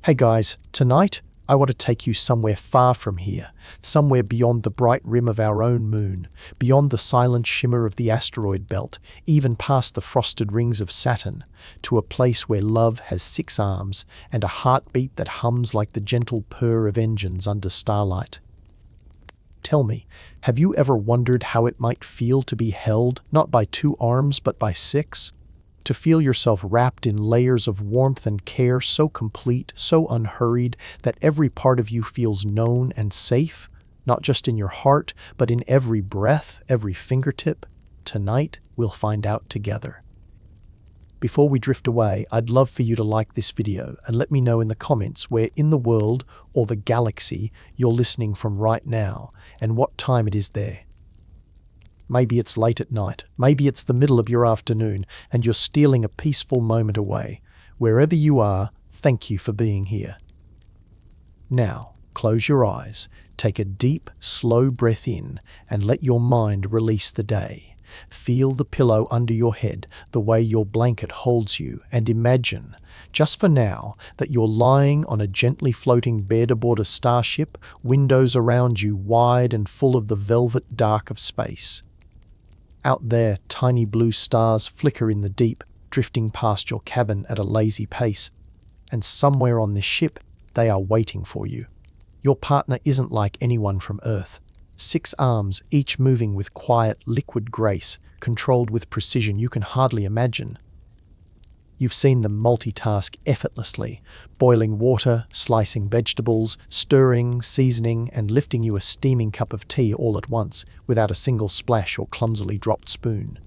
Hey guys, tonight I want to take you somewhere far from here, somewhere beyond the bright rim of our own moon, beyond the silent shimmer of the asteroid belt, even past the frosted rings of Saturn, to a place where love has 6 arms and a heartbeat that hums like the gentle purr of engines under starlight. Tell me, have you ever wondered how it might feel to be held not by 2 arms but by 6? To feel yourself wrapped in layers of warmth and care so complete, so unhurried, that every part of you feels known and safe, not just in your heart, but in every breath, every fingertip? Tonight, we'll find out together. Before we drift away, I'd love for you to like this video and let me know in the comments where in the world or the galaxy you're listening from right now and what time it is there. Maybe it's late at night, maybe it's the middle of your afternoon and you're stealing a peaceful moment away. Wherever you are, thank you for being here. Now, close your eyes, take a deep, slow breath in and let your mind release the day. Feel the pillow under your head, the way your blanket holds you, and imagine, just for now, that you're lying on a gently floating bed aboard a starship, windows around you wide and full of the velvet dark of space. Out there, tiny blue stars flicker in the deep, drifting past your cabin at a lazy pace. And somewhere on this ship, they are waiting for you. Your partner isn't like anyone from Earth. 6 arms, each moving with quiet, liquid grace, controlled with precision you can hardly imagine. You've seen them multitask effortlessly, boiling water, slicing vegetables, stirring, seasoning, and lifting you a steaming cup of tea all at once, without a single splash or clumsily dropped spoon.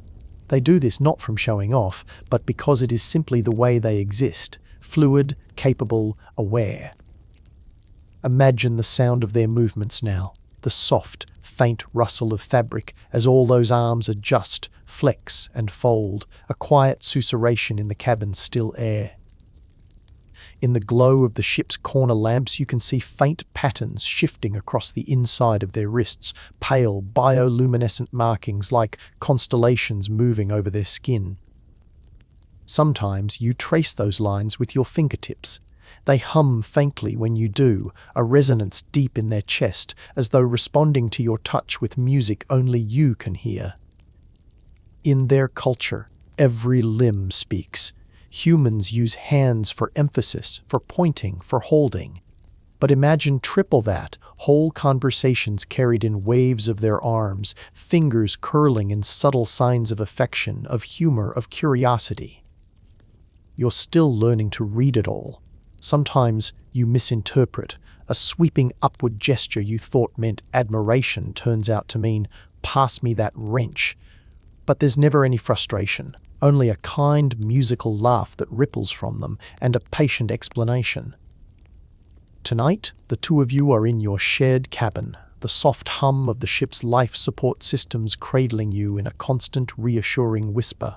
They do this not from showing off, but because it is simply the way they exist, fluid, capable, aware. Imagine the sound of their movements now, the soft, faint rustle of fabric as all those arms adjust, flex and fold, a quiet susurration in the cabin's still air. In the glow of the ship's corner lamps you can see faint patterns shifting across the inside of their wrists, pale bioluminescent markings like constellations moving over their skin. Sometimes you trace those lines with your fingertips. They hum faintly when you do, a resonance deep in their chest, as though responding to your touch with music only you can hear. In their culture, every limb speaks. Humans use hands for emphasis, for pointing, for holding. But imagine triple that, whole conversations carried in waves of their arms, fingers curling in subtle signs of affection, of humor, of curiosity. You're still learning to read it all. Sometimes you misinterpret. A sweeping upward gesture you thought meant admiration turns out to mean, "Pass me that wrench." But there's never any frustration, only a kind musical laugh that ripples from them and a patient explanation. Tonight, the 2 of you are in your shared cabin, the soft hum of the ship's life support systems cradling you in a constant, reassuring whisper.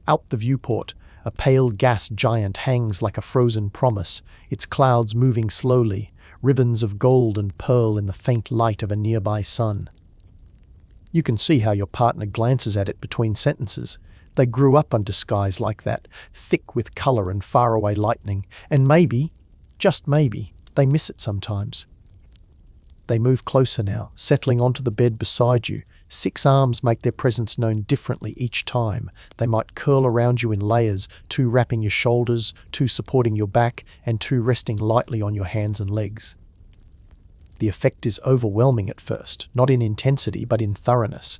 Out the viewport, a pale gas giant hangs like a frozen promise, its clouds moving slowly, ribbons of gold and pearl in the faint light of a nearby sun. You can see how your partner glances at it between sentences. They grew up under skies like that, thick with color and faraway lightning, and maybe, just maybe, they miss it sometimes. They move closer now, settling onto the bed beside you. 6 arms make their presence known differently each time. They might curl around you in layers, 2 wrapping your shoulders, 2 supporting your back, and 2 resting lightly on your hands and legs. The effect is overwhelming at first, not in intensity but in thoroughness.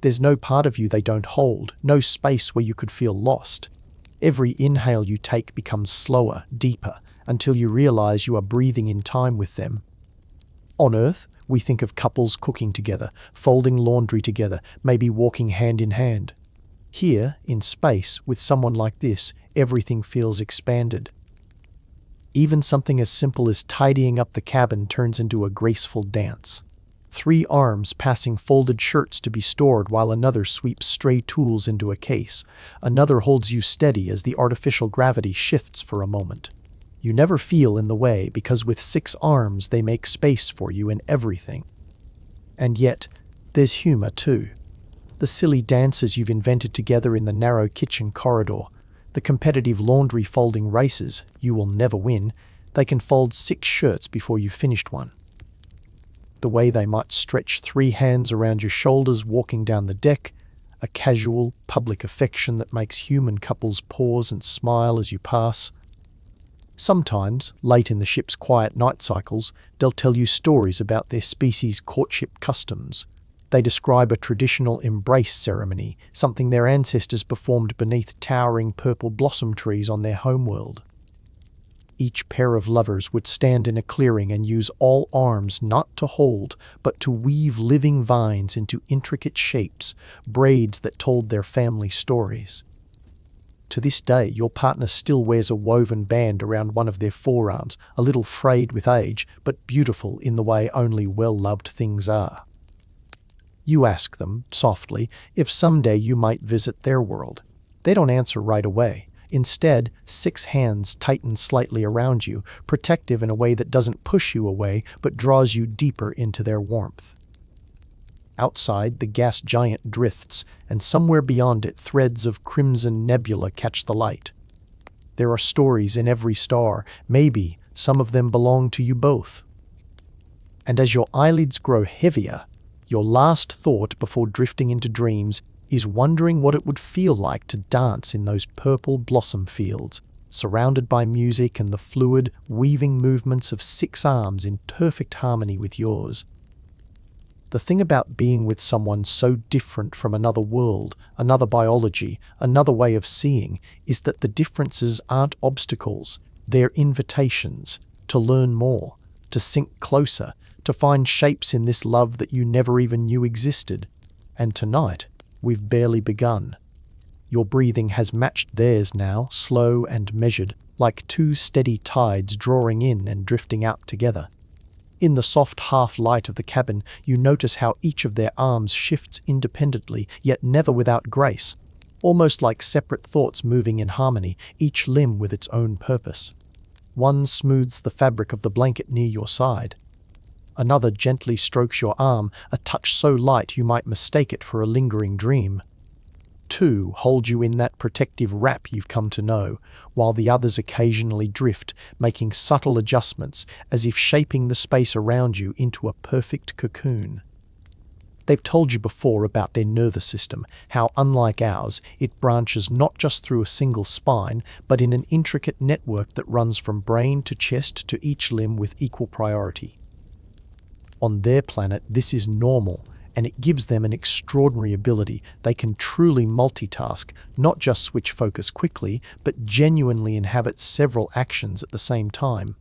There's no part of you they don't hold, no space where you could feel lost. Every inhale you take becomes slower, deeper, until you realize you are breathing in time with them. On Earth, we think of couples cooking together, folding laundry together, maybe walking hand in hand. Here, in space, with someone like this, everything feels expanded. Even something as simple as tidying up the cabin turns into a graceful dance. 3 arms passing folded shirts to be stored while another sweeps stray tools into a case. Another holds you steady as the artificial gravity shifts for a moment. You never feel in the way because with 6 arms they make space for you in everything. And yet, there's humor too. The silly dances you've invented together in the narrow kitchen corridor, the competitive laundry folding races you will never win, They can fold 6 shirts before you finished one. The way they might stretch 3 hands around your shoulders walking down the deck, a casual, public affection that makes human couples pause and smile as you pass. Sometimes, late in the ship's quiet night cycles, they'll tell you stories about their species' courtship customs. They describe a traditional embrace ceremony, something their ancestors performed beneath towering purple blossom trees on their homeworld. Each pair of lovers would stand in a clearing and use all arms not to hold, but to weave living vines into intricate shapes, braids that told their family stories. To this day, your partner still wears a woven band around one of their forearms, a little frayed with age, but beautiful in the way only well-loved things are. You ask them, softly, if someday you might visit their world. They don't answer right away. Instead, 6 hands tighten slightly around you, protective in a way that doesn't push you away, but draws you deeper into their warmth. Outside, the gas giant drifts, and somewhere beyond it, threads of crimson nebula catch the light. There are stories in every star. Maybe some of them belong to you both. And as your eyelids grow heavier, your last thought before drifting into dreams is wondering what it would feel like to dance in those purple blossom fields, surrounded by music and the fluid, weaving movements of 6 arms in perfect harmony with yours. The thing about being with someone so different from another world, another biology, another way of seeing, is that the differences aren't obstacles, they're invitations to learn more, to sink closer, to find shapes in this love that you never even knew existed. And tonight, we've barely begun. Your breathing has matched theirs now, slow and measured, like 2 steady tides drawing in and drifting out together. In the soft half-light of the cabin, you notice how each of their arms shifts independently, yet never without grace, almost like separate thoughts moving in harmony, each limb with its own purpose. One smooths the fabric of the blanket near your side. Another gently strokes your arm, a touch so light you might mistake it for a lingering dream. 2 hold you in that protective wrap you've come to know, while the others occasionally drift, making subtle adjustments, as if shaping the space around you into a perfect cocoon. They've told you before about their nervous system, how unlike ours, it branches not just through a single spine, but in an intricate network that runs from brain to chest to each limb with equal priority. On their planet, this is normal, and it gives them an extraordinary ability. They can truly multitask, not just switch focus quickly, but genuinely inhabit several actions at the same time.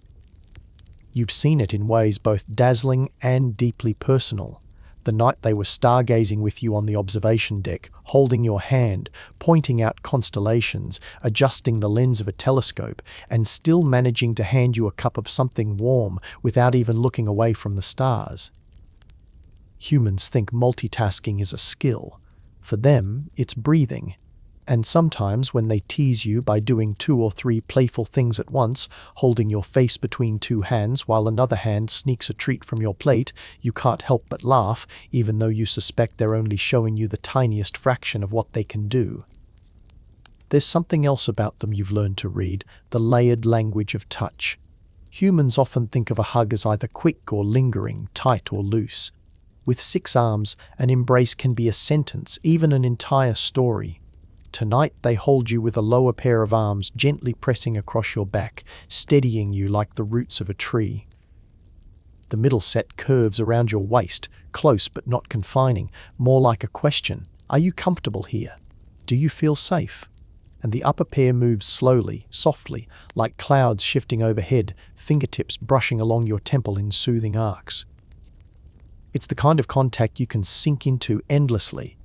You've seen it in ways both dazzling and deeply personal. The night they were stargazing with you on the observation deck, holding your hand, pointing out constellations, adjusting the lens of a telescope, and still managing to hand you a cup of something warm without even looking away from the stars. Humans think multitasking is a skill. For them, it's breathing. And sometimes when they tease you by doing 2 or 3 playful things at once, holding your face between 2 hands while another hand sneaks a treat from your plate, you can't help but laugh, even though you suspect they're only showing you the tiniest fraction of what they can do. There's something else about them you've learned to read, the layered language of touch. Humans often think of a hug as either quick or lingering, tight or loose. With 6 arms, an embrace can be a sentence, even an entire story. Tonight they hold you with a lower pair of arms gently pressing across your back, steadying you like the roots of a tree. The middle set curves around your waist, close but not confining, more like a question. Are you comfortable here? Do you feel safe? And the upper pair moves slowly, softly, like clouds shifting overhead, fingertips brushing along your temple in soothing arcs. It's the kind of contact you can sink into endlessly.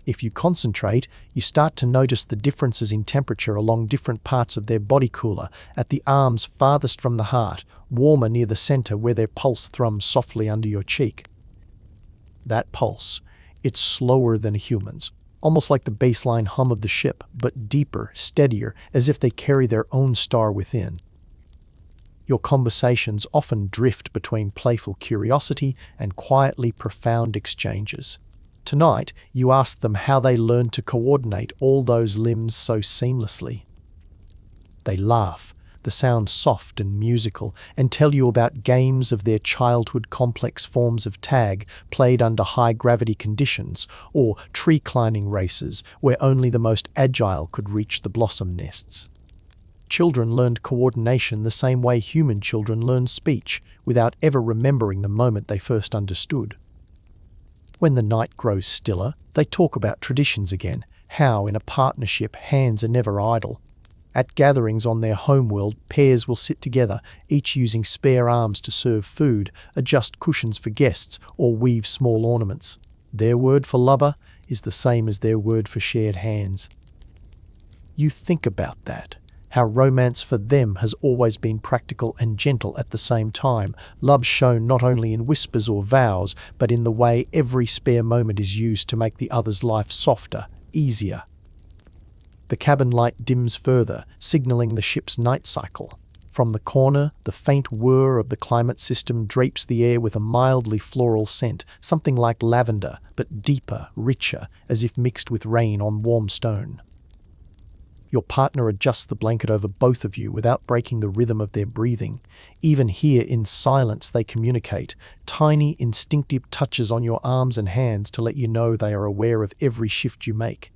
If you concentrate, you start to notice the differences in temperature along different parts of their body, cooler at the arms farthest from the heart, warmer near the center where their pulse thrums softly under your cheek. That pulse, it's slower than a human's, almost like the baseline hum of the ship, but deeper, steadier, as if they carry their own star within. Your conversations often drift between playful curiosity and quietly profound exchanges. Tonight, you ask them how they learned to coordinate all those limbs so seamlessly. They laugh, the the sound soft and musical, and tell you about games of their childhood, complex forms of tag played under high-gravity conditions, or tree-climbing races where only the most agile could reach the blossom nests. Children learned coordination the same way human children learn speech, without ever remembering the moment they first understood. When the night grows stiller, they talk about traditions again, how in a partnership hands are never idle. At gatherings on their homeworld, pairs will sit together, each using spare arms to serve food, adjust cushions for guests, or weave small ornaments. Their word for lover is the same as their word for shared hands. You think about that. How romance for them has always been practical and gentle at the same time, love shown not only in whispers or vows, but in the way every spare moment is used to make the other's life softer, easier. The cabin light dims further, signaling the ship's night cycle. From the corner, the faint whir of the climate system drapes the air with a mildly floral scent, something like lavender, but deeper, richer, as if mixed with rain on warm stone. Your partner adjusts the blanket over both of you without breaking the rhythm of their breathing. Even here in silence they communicate, tiny instinctive touches on your arms and hands to let you know they are aware of every shift you make.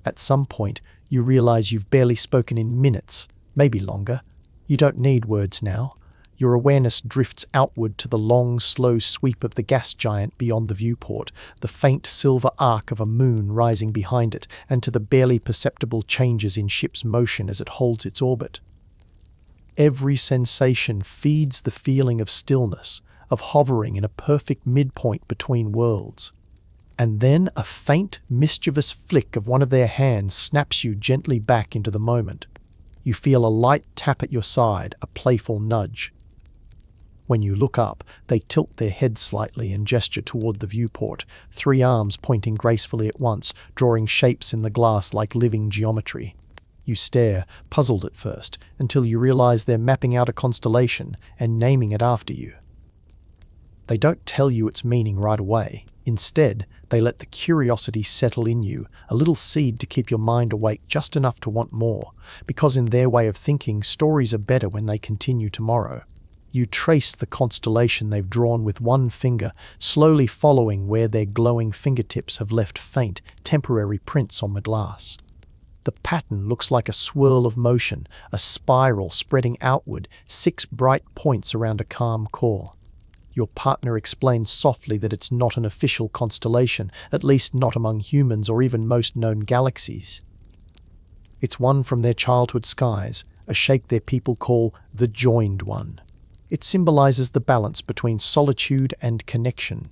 At some point, you realize you've barely spoken in minutes, maybe longer. You don't need words now. Your awareness drifts outward to the long, slow sweep of the gas giant beyond the viewport, the faint silver arc of a moon rising behind it, and to the barely perceptible changes in ship's motion as it holds its orbit. Every sensation feeds the feeling of stillness, of hovering in a perfect midpoint between worlds. And then a faint, mischievous flick of one of their hands snaps you gently back into the moment. You feel a light tap at your side, a playful nudge. When you look up, they tilt their heads slightly and gesture toward the viewport, 3 arms pointing gracefully at once, drawing shapes in the glass like living geometry. You stare, puzzled at first, until you realize they're mapping out a constellation and naming it after you. They don't tell you its meaning right away. Instead, they let the curiosity settle in you, a little seed to keep your mind awake just enough to want more, because in their way of thinking, stories are better when they continue tomorrow. You trace the constellation they've drawn with one finger, slowly following where their glowing fingertips have left faint, temporary prints on the glass. The pattern looks like a swirl of motion, a spiral spreading outward, 6 bright points around a calm core. Your partner explains softly that it's not an official constellation, at least not among humans or even most known galaxies. It's one from their childhood skies, a shape their people call the joined one. It symbolizes the balance between solitude and connection,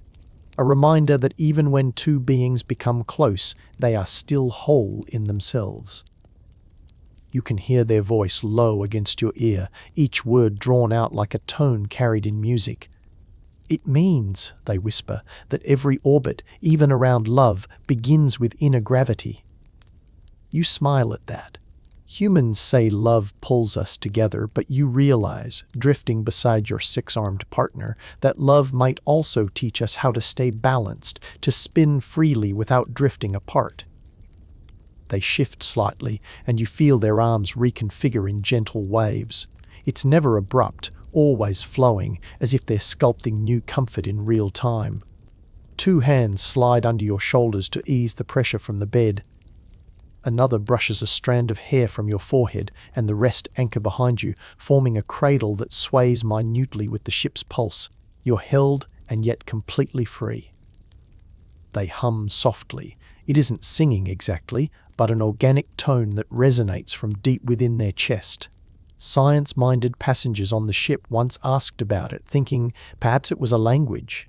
a reminder that even when 2 beings become close, they are still whole in themselves. You can hear their voice low against your ear, each word drawn out like a tone carried in music. It means, they whisper, that every orbit, even around love, begins with inner gravity. You smile at that. Humans say love pulls us together, but you realize, drifting beside your 6-armed partner, that love might also teach us how to stay balanced, to spin freely without drifting apart. They shift slightly, and you feel their arms reconfigure in gentle waves. It's never abrupt, always flowing, as if they're sculpting new comfort in real time. 2 hands slide under your shoulders to ease the pressure from the bed. Another brushes a strand of hair from your forehead, and the rest anchor behind you, forming a cradle that sways minutely with the ship's pulse. You're held and yet completely free. They hum softly. It isn't singing exactly, but an organic tone that resonates from deep within their chest. Science-minded passengers on the ship once asked about it, thinking perhaps it was a language.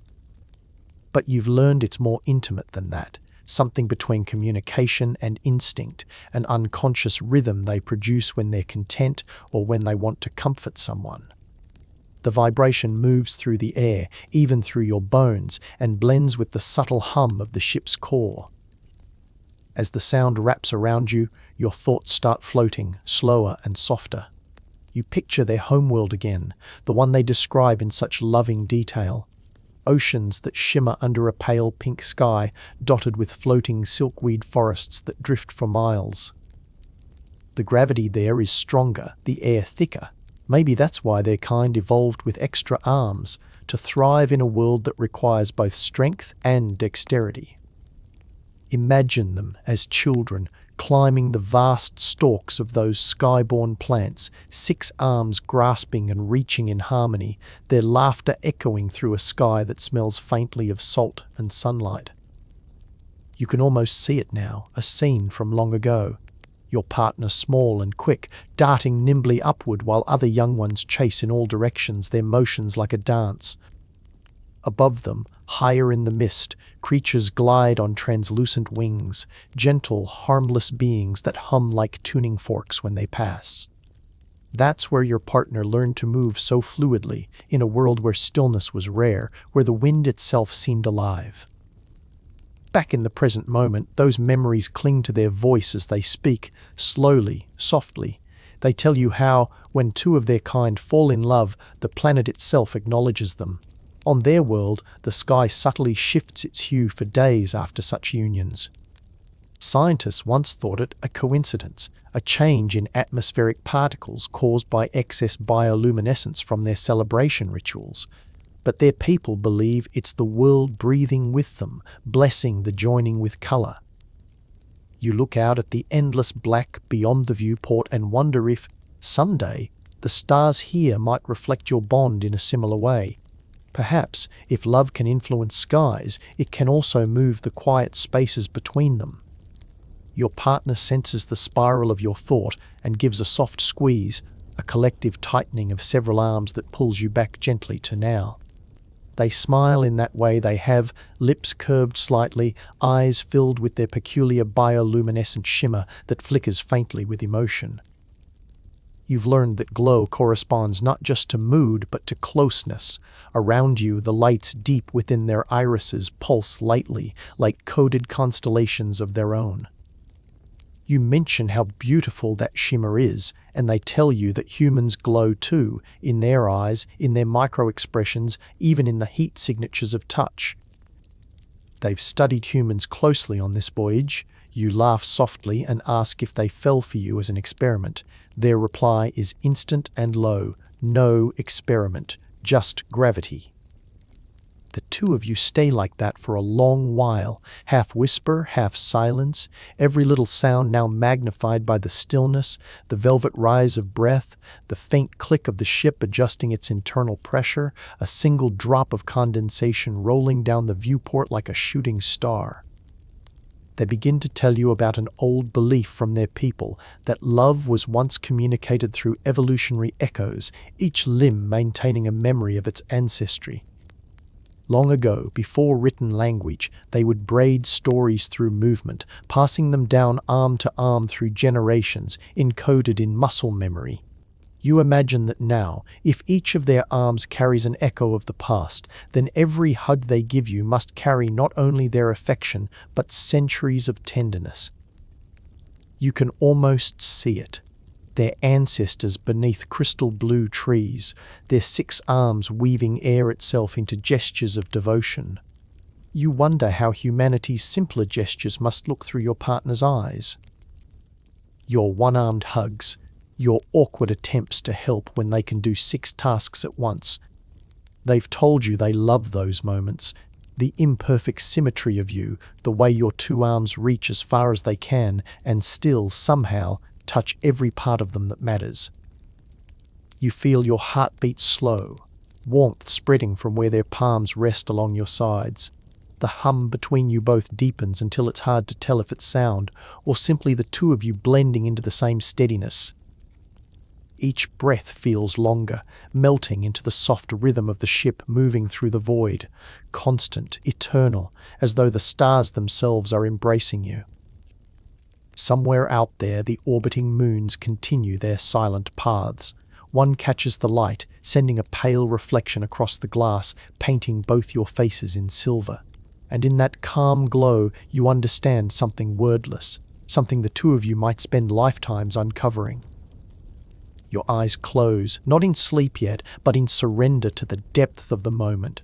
But you've learned it's more intimate than that. Something between communication and instinct, an unconscious rhythm they produce when they're content or when they want to comfort someone. The vibration moves through the air, even through your bones, and blends with the subtle hum of the ship's core. As the sound wraps around you, your thoughts start floating, slower and softer. You picture their homeworld again, the one they describe in such loving detail. Oceans that shimmer under a pale pink sky, dotted with floating silkweed forests that drift for miles. The gravity there is stronger, the air thicker. Maybe that's why their kind evolved with extra arms, to thrive in a world that requires both strength and dexterity. Imagine them as children, climbing the vast stalks of those skyborn plants, 6 arms grasping and reaching in harmony, their laughter echoing through a sky that smells faintly of salt and sunlight. You can almost see it now, a scene from long ago. Your partner small and quick, darting nimbly upward while other young ones chase in all directions, their motions like a dance. Above them, higher in the mist, creatures glide on translucent wings, gentle, harmless beings that hum like tuning forks when they pass. That's where your partner learned to move so fluidly, in a world where stillness was rare, where the wind itself seemed alive. Back in the present moment, those memories cling to their voice as they speak, slowly, softly. They tell you how, when 2 of their kind fall in love, the planet itself acknowledges them. On their world, the sky subtly shifts its hue for days after such unions. Scientists once thought it a coincidence, a change in atmospheric particles caused by excess bioluminescence from their celebration rituals. But their people believe it's the world breathing with them, blessing the joining with color. You look out at the endless black beyond the viewport and wonder if, someday, the stars here might reflect your bond in a similar way. Perhaps, if love can influence skies, it can also move the quiet spaces between them. Your partner senses the spiral of your thought and gives a soft squeeze, a collective tightening of several arms that pulls you back gently to now. They smile in that way they have, lips curved slightly, eyes filled with their peculiar bioluminescent shimmer that flickers faintly with emotion. You've learned that glow corresponds not just to mood but to closeness. Around you, the lights deep within their irises pulse lightly, like coded constellations of their own. You mention how beautiful that shimmer is, and they tell you that humans glow too, in their eyes, in their micro-expressions, even in the heat signatures of touch. They've studied humans closely on this voyage. You laugh softly and ask if they fell for you as an experiment. Their reply is instant and low. No experiment, just gravity. The 2 of you stay like that for a long while, half whisper, half silence, every little sound now magnified by the stillness, the velvet rise of breath, the faint click of the ship adjusting its internal pressure, a single drop of condensation rolling down the viewport like a shooting star. They begin to tell you about an old belief from their people, that love was once communicated through evolutionary echoes, each limb maintaining a memory of its ancestry. Long ago, before written language, they would braid stories through movement, passing them down arm to arm through generations, encoded in muscle memory. You imagine that now, if each of their arms carries an echo of the past, then every hug they give you must carry not only their affection, but centuries of tenderness. You can almost see it. Their ancestors beneath crystal blue trees, their 6 arms weaving air itself into gestures of devotion. You wonder how humanity's simpler gestures must look through your partner's eyes. Your one-armed hugs, your awkward attempts to help when they can do 6 tasks at once. They've told you they love those moments, the imperfect symmetry of you, the way your 2 arms reach as far as they can and still, somehow, touch every part of them that matters. You feel your heartbeat slow, warmth spreading from where their palms rest along your sides. The hum between you both deepens until it's hard to tell if it's sound, or simply the 2 of you blending into the same steadiness. Each breath feels longer, melting into the soft rhythm of the ship moving through the void, constant, eternal, as though the stars themselves are embracing you. Somewhere out there, the orbiting moons continue their silent paths. One catches the light, sending a pale reflection across the glass, painting both your faces in silver. And in that calm glow, you understand something wordless, something the 2 of you might spend lifetimes uncovering. Your eyes close, not in sleep yet, but in surrender to the depth of the moment.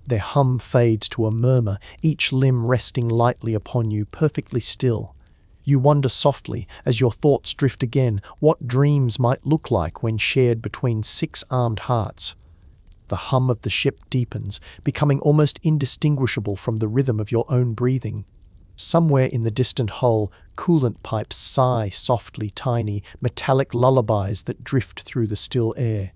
Their hum fades to a murmur, each limb resting lightly upon you, perfectly still. You wonder softly, as your thoughts drift again, what dreams might look like when shared between six-armed hearts. The hum of the ship deepens, becoming almost indistinguishable from the rhythm of your own breathing. Somewhere in the distant hull, coolant pipes sigh softly, tiny, metallic lullabies that drift through the still air.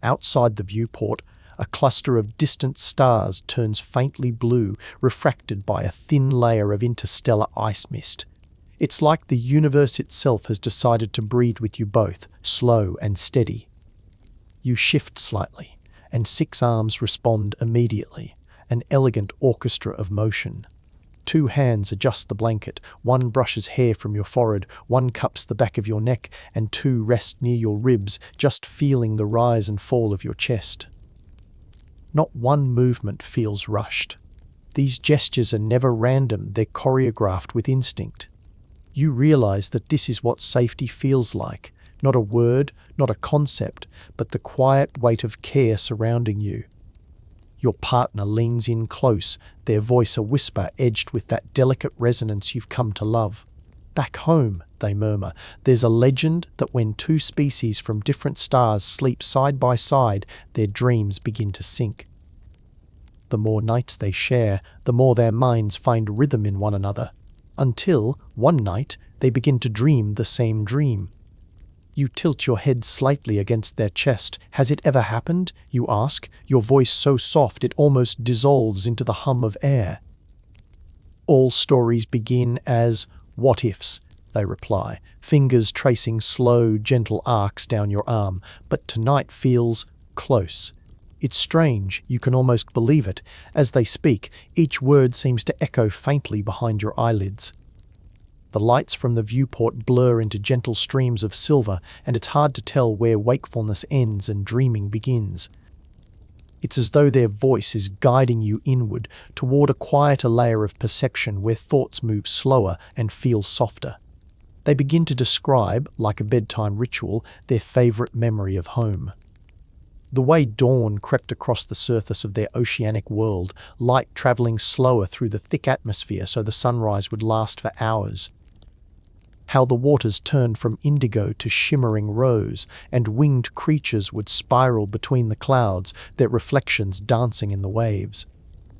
Outside the viewport, a cluster of distant stars turns faintly blue, refracted by a thin layer of interstellar ice mist. It's like the universe itself has decided to breathe with you both, slow and steady. You shift slightly, and six arms respond immediately, an elegant orchestra of motion. Two hands adjust the blanket, one brushes hair from your forehead, one cups the back of your neck, and two rest near your ribs, just feeling the rise and fall of your chest. Not one movement feels rushed. These gestures are never random, they're choreographed with instinct. You realize that this is what safety feels like. Not a word, not a concept, but the quiet weight of care surrounding you. Your partner leans in close, their voice a whisper edged with that delicate resonance you've come to love. Back home, they murmur, there's a legend that when two species from different stars sleep side by side, their dreams begin to sync. The more nights they share, the more their minds find rhythm in one another. Until, one night, they begin to dream the same dream. You tilt your head slightly against their chest. Has it ever happened? You ask, your voice so soft it almost dissolves into the hum of air. All stories begin as what ifs, they reply, fingers tracing slow, gentle arcs down your arm, but tonight feels close. It's strange, you can almost believe it. As they speak, each word seems to echo faintly behind your eyelids. The lights from the viewport blur into gentle streams of silver, and it's hard to tell where wakefulness ends and dreaming begins. It's as though their voice is guiding you inward, toward a quieter layer of perception where thoughts move slower and feel softer. They begin to describe, like a bedtime ritual, their favorite memory of home. The way dawn crept across the surface of their oceanic world, light traveling slower through the thick atmosphere so the sunrise would last for hours. How the waters turned from indigo to shimmering rose, and winged creatures would spiral between the clouds, their reflections dancing in the waves.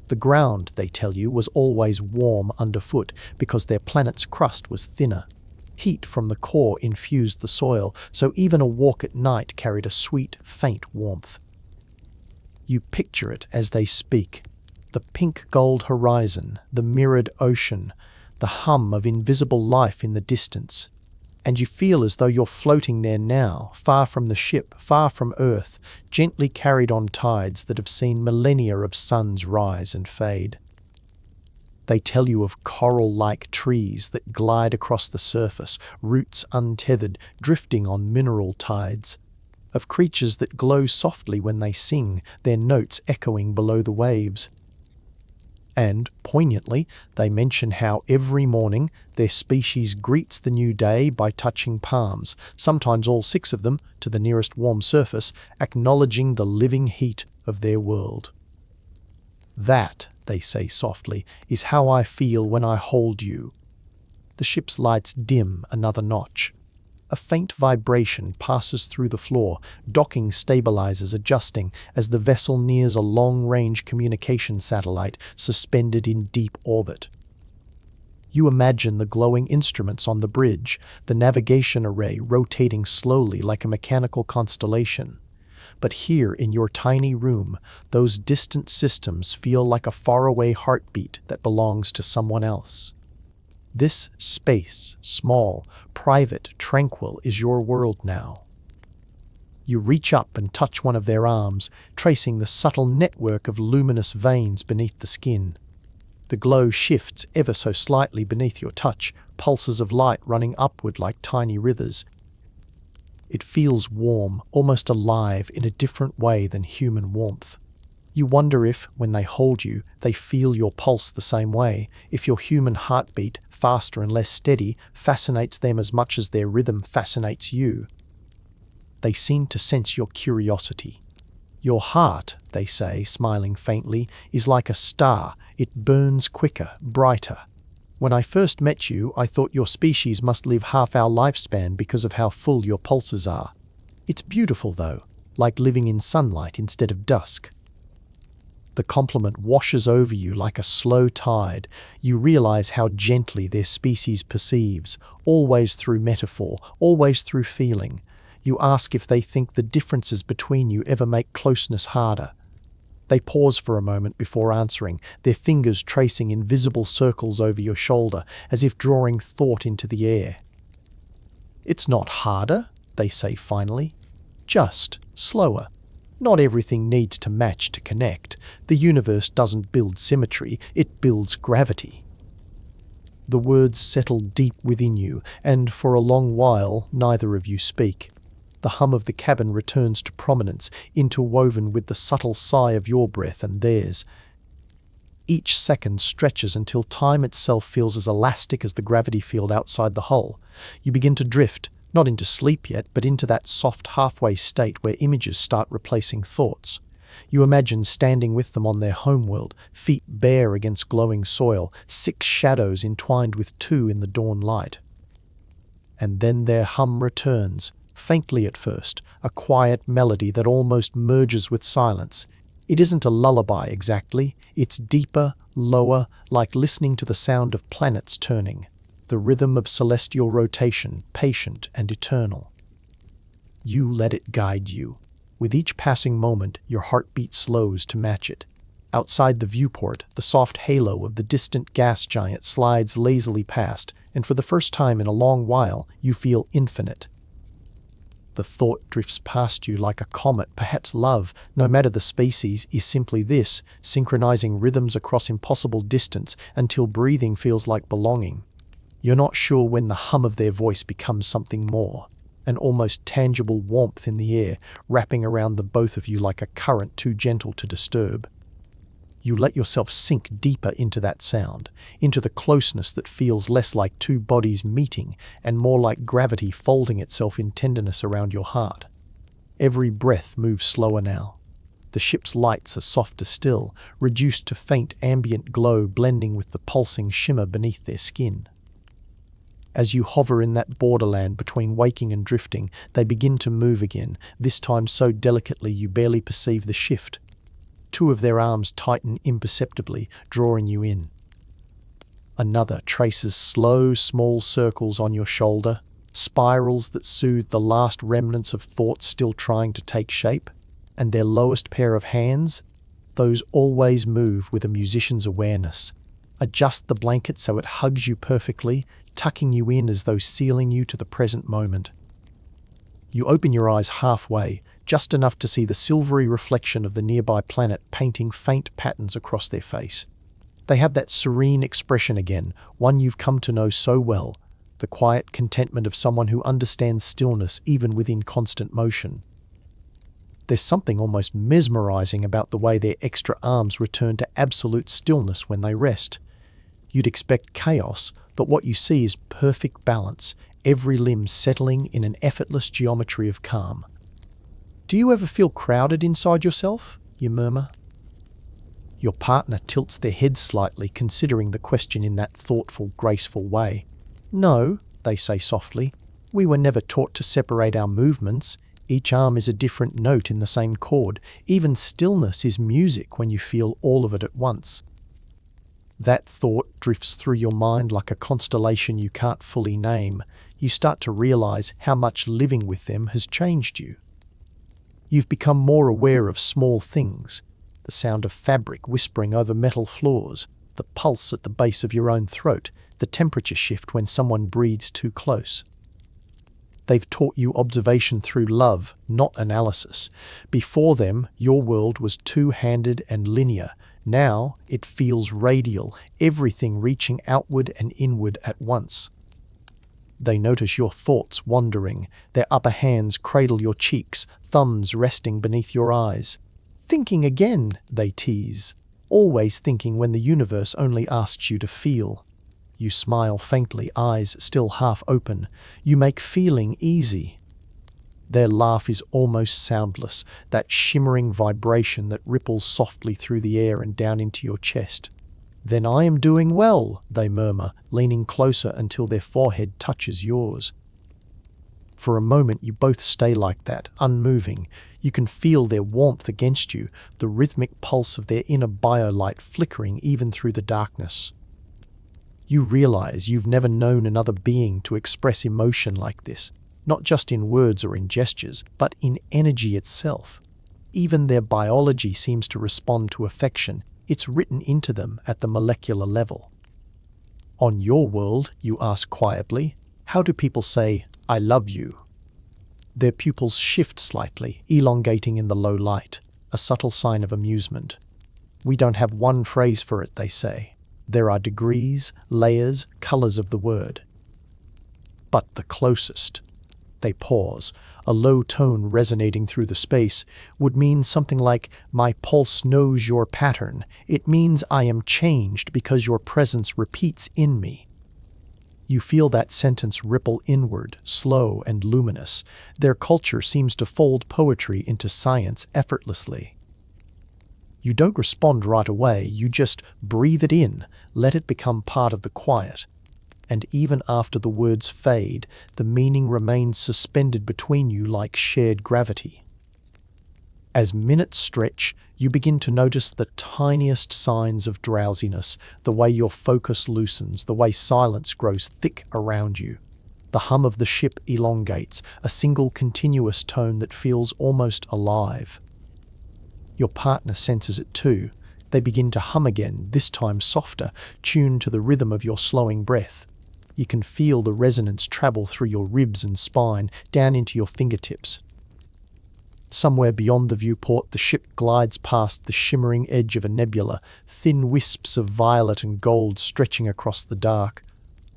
The ground, they tell you, was always warm underfoot because their planet's crust was thinner. Heat from the core infused the soil, so even a walk at night carried a sweet, faint warmth. You picture it as they speak. The pink-gold horizon, the mirrored ocean, the hum of invisible life in the distance. And you feel as though you're floating there now, far from the ship, far from Earth, gently carried on tides that have seen millennia of suns rise and fade. They tell you of coral-like trees that glide across the surface, roots untethered, drifting on mineral tides. Of creatures that glow softly when they sing, their notes echoing below the waves. And, poignantly, they mention how every morning their species greets the new day by touching palms, sometimes all six of them, to the nearest warm surface, acknowledging the living heat of their world. That, they say softly, is how I feel when I hold you. The ship's lights dim another notch. A faint vibration passes through the floor, docking stabilizers adjusting as the vessel nears a long-range communication satellite suspended in deep orbit. You imagine the glowing instruments on the bridge, the navigation array rotating slowly like a mechanical constellation. But here in your tiny room, those distant systems feel like a faraway heartbeat that belongs to someone else. This space, small, private, tranquil, is your world now. You reach up and touch one of their arms, tracing the subtle network of luminous veins beneath the skin. The glow shifts ever so slightly beneath your touch, pulses of light running upward like tiny rivers. It feels warm, almost alive in a different way than human warmth. You wonder if, when they hold you, they feel your pulse the same way, if your human heartbeat, faster and less steady, fascinates them as much as their rhythm fascinates you. They seem to sense your curiosity. Your heart, they say, smiling faintly, is like a star. It burns quicker, brighter. When I first met you, I thought your species must live half our lifespan because of how full your pulses are. It's beautiful, though, like living in sunlight instead of dusk. The compliment washes over you like a slow tide. You realize how gently their species perceives, always through metaphor, always through feeling. You ask if they think the differences between you ever make closeness harder. They pause for a moment before answering, their fingers tracing invisible circles over your shoulder, as if drawing thought into the air. "It's not harder," they say finally. "Just slower. Not everything needs to match to connect. The universe doesn't build symmetry, it builds gravity." The words settle deep within you, and for a long while neither of you speak. The hum of the cabin returns to prominence, interwoven with the subtle sigh of your breath and theirs. Each second stretches until time itself feels as elastic as the gravity field outside the hull. You begin to drift, not into sleep yet, but into that soft halfway state where images start replacing thoughts. You imagine standing with them on their homeworld, feet bare against glowing soil, 6 shadows entwined with 2 in the dawn light. And then their hum returns, faintly at first, a quiet melody that almost merges with silence. It isn't a lullaby exactly, it's deeper, lower, like listening to the sound of planets turning, the rhythm of celestial rotation, patient and eternal. You let it guide you. With each passing moment, your heartbeat slows to match it. Outside the viewport, the soft halo of the distant gas giant slides lazily past, and for the first time in a long while, you feel infinite. The thought drifts past you like a comet. Perhaps love, no matter the species, is simply this, synchronizing rhythms across impossible distance until breathing feels like belonging. You're not sure when the hum of their voice becomes something more, an almost tangible warmth in the air, wrapping around the both of you like a current too gentle to disturb. You let yourself sink deeper into that sound, into the closeness that feels less like 2 bodies meeting and more like gravity folding itself in tenderness around your heart. Every breath moves slower now. The ship's lights are softer still, reduced to faint ambient glow blending with the pulsing shimmer beneath their skin. As you hover in that borderland between waking and drifting, they begin to move again, this time so delicately you barely perceive the shift. 2 of their arms tighten imperceptibly, drawing you in. Another traces slow, small circles on your shoulder, spirals that soothe the last remnants of thoughts still trying to take shape. And their lowest pair of hands, those always move with a musician's awareness. Adjust the blanket so it hugs you perfectly, tucking you in as though sealing you to the present moment. You open your eyes halfway, just enough to see the silvery reflection of the nearby planet painting faint patterns across their face. They have that serene expression again, one you've come to know so well, the quiet contentment of someone who understands stillness even within constant motion. There's something almost mesmerizing about the way their extra arms return to absolute stillness when they rest. You'd expect chaos, but what you see is perfect balance, every limb settling in an effortless geometry of calm. "Do you ever feel crowded inside yourself?" you murmur. Your partner tilts their head slightly, considering the question in that thoughtful, graceful way. "No," they say softly. "We were never taught to separate our movements. Each arm is a different note in the same chord. Even stillness is music when you feel all of it at once." That thought drifts through your mind like a constellation you can't fully name. You start to realize how much living with them has changed you. You've become more aware of small things, the sound of fabric whispering over metal floors, the pulse at the base of your own throat, the temperature shift when someone breathes too close. They've taught you observation through love, not analysis. Before them, your world was two-handed and linear. Now, it feels radial, everything reaching outward and inward at once. They notice your thoughts wandering, their upper hands cradle your cheeks, thumbs resting beneath your eyes. "Thinking again," they tease. "Always thinking when the universe only asks you to feel." You smile faintly, eyes still half open. You make feeling easy. Their laugh is almost soundless, that shimmering vibration that ripples softly through the air and down into your chest. "Then I am doing well," they murmur, leaning closer until their forehead touches yours. For a moment you both stay like that, unmoving. You can feel their warmth against you, the rhythmic pulse of their inner biolight flickering even through the darkness. You realize you've never known another being to express emotion like this, not just in words or in gestures, but in energy itself. Even their biology seems to respond to affection. It's written into them at the molecular level. On your world, you ask quietly, how do people say, "I love you"? Their pupils shift slightly, elongating in the low light, a subtle sign of amusement. "We don't have one phrase for it," they say. "There are degrees, layers, colors of the word." But the closest. They pause, a low tone resonating through the space, would mean something like, "My pulse knows your pattern. It means I am changed because your presence repeats in me." You feel that sentence ripple inward, slow and luminous. Their culture seems to fold poetry into science effortlessly. You don't respond right away, you just breathe it in, let it become part of the quiet. And even after the words fade, the meaning remains suspended between you like shared gravity. As minutes stretch, you begin to notice the tiniest signs of drowsiness, the way your focus loosens, the way silence grows thick around you. The hum of the ship elongates, a single continuous tone that feels almost alive. Your partner senses it too. They begin to hum again, this time softer, tuned to the rhythm of your slowing breath. You can feel the resonance travel through your ribs and spine, down into your fingertips. Somewhere beyond the viewport, the ship glides past the shimmering edge of a nebula, thin wisps of violet and gold stretching across the dark.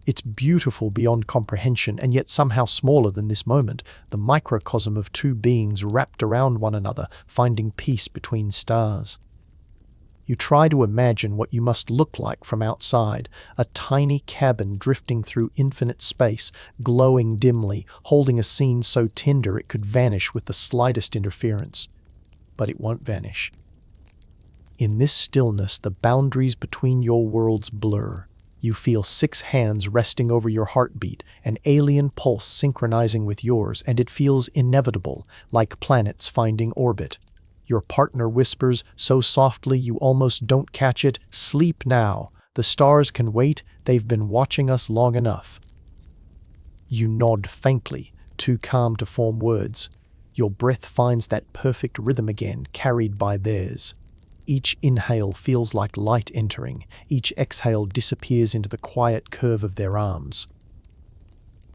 It's beautiful beyond comprehension, and yet somehow smaller than this moment, the microcosm of two beings wrapped around one another, finding peace between stars. You try to imagine what you must look like from outside, a tiny cabin drifting through infinite space, glowing dimly, holding a scene so tender it could vanish with the slightest interference. But it won't vanish. In this stillness, the boundaries between your worlds blur. You feel 6 hands resting over your heartbeat, an alien pulse synchronizing with yours, and it feels inevitable, like planets finding orbit. Your partner whispers so softly you almost don't catch it, "Sleep now. The stars can wait. They've been watching us long enough." You nod faintly, too calm to form words. Your breath finds that perfect rhythm again, carried by theirs. Each inhale feels like light entering. Each exhale disappears into the quiet curve of their arms.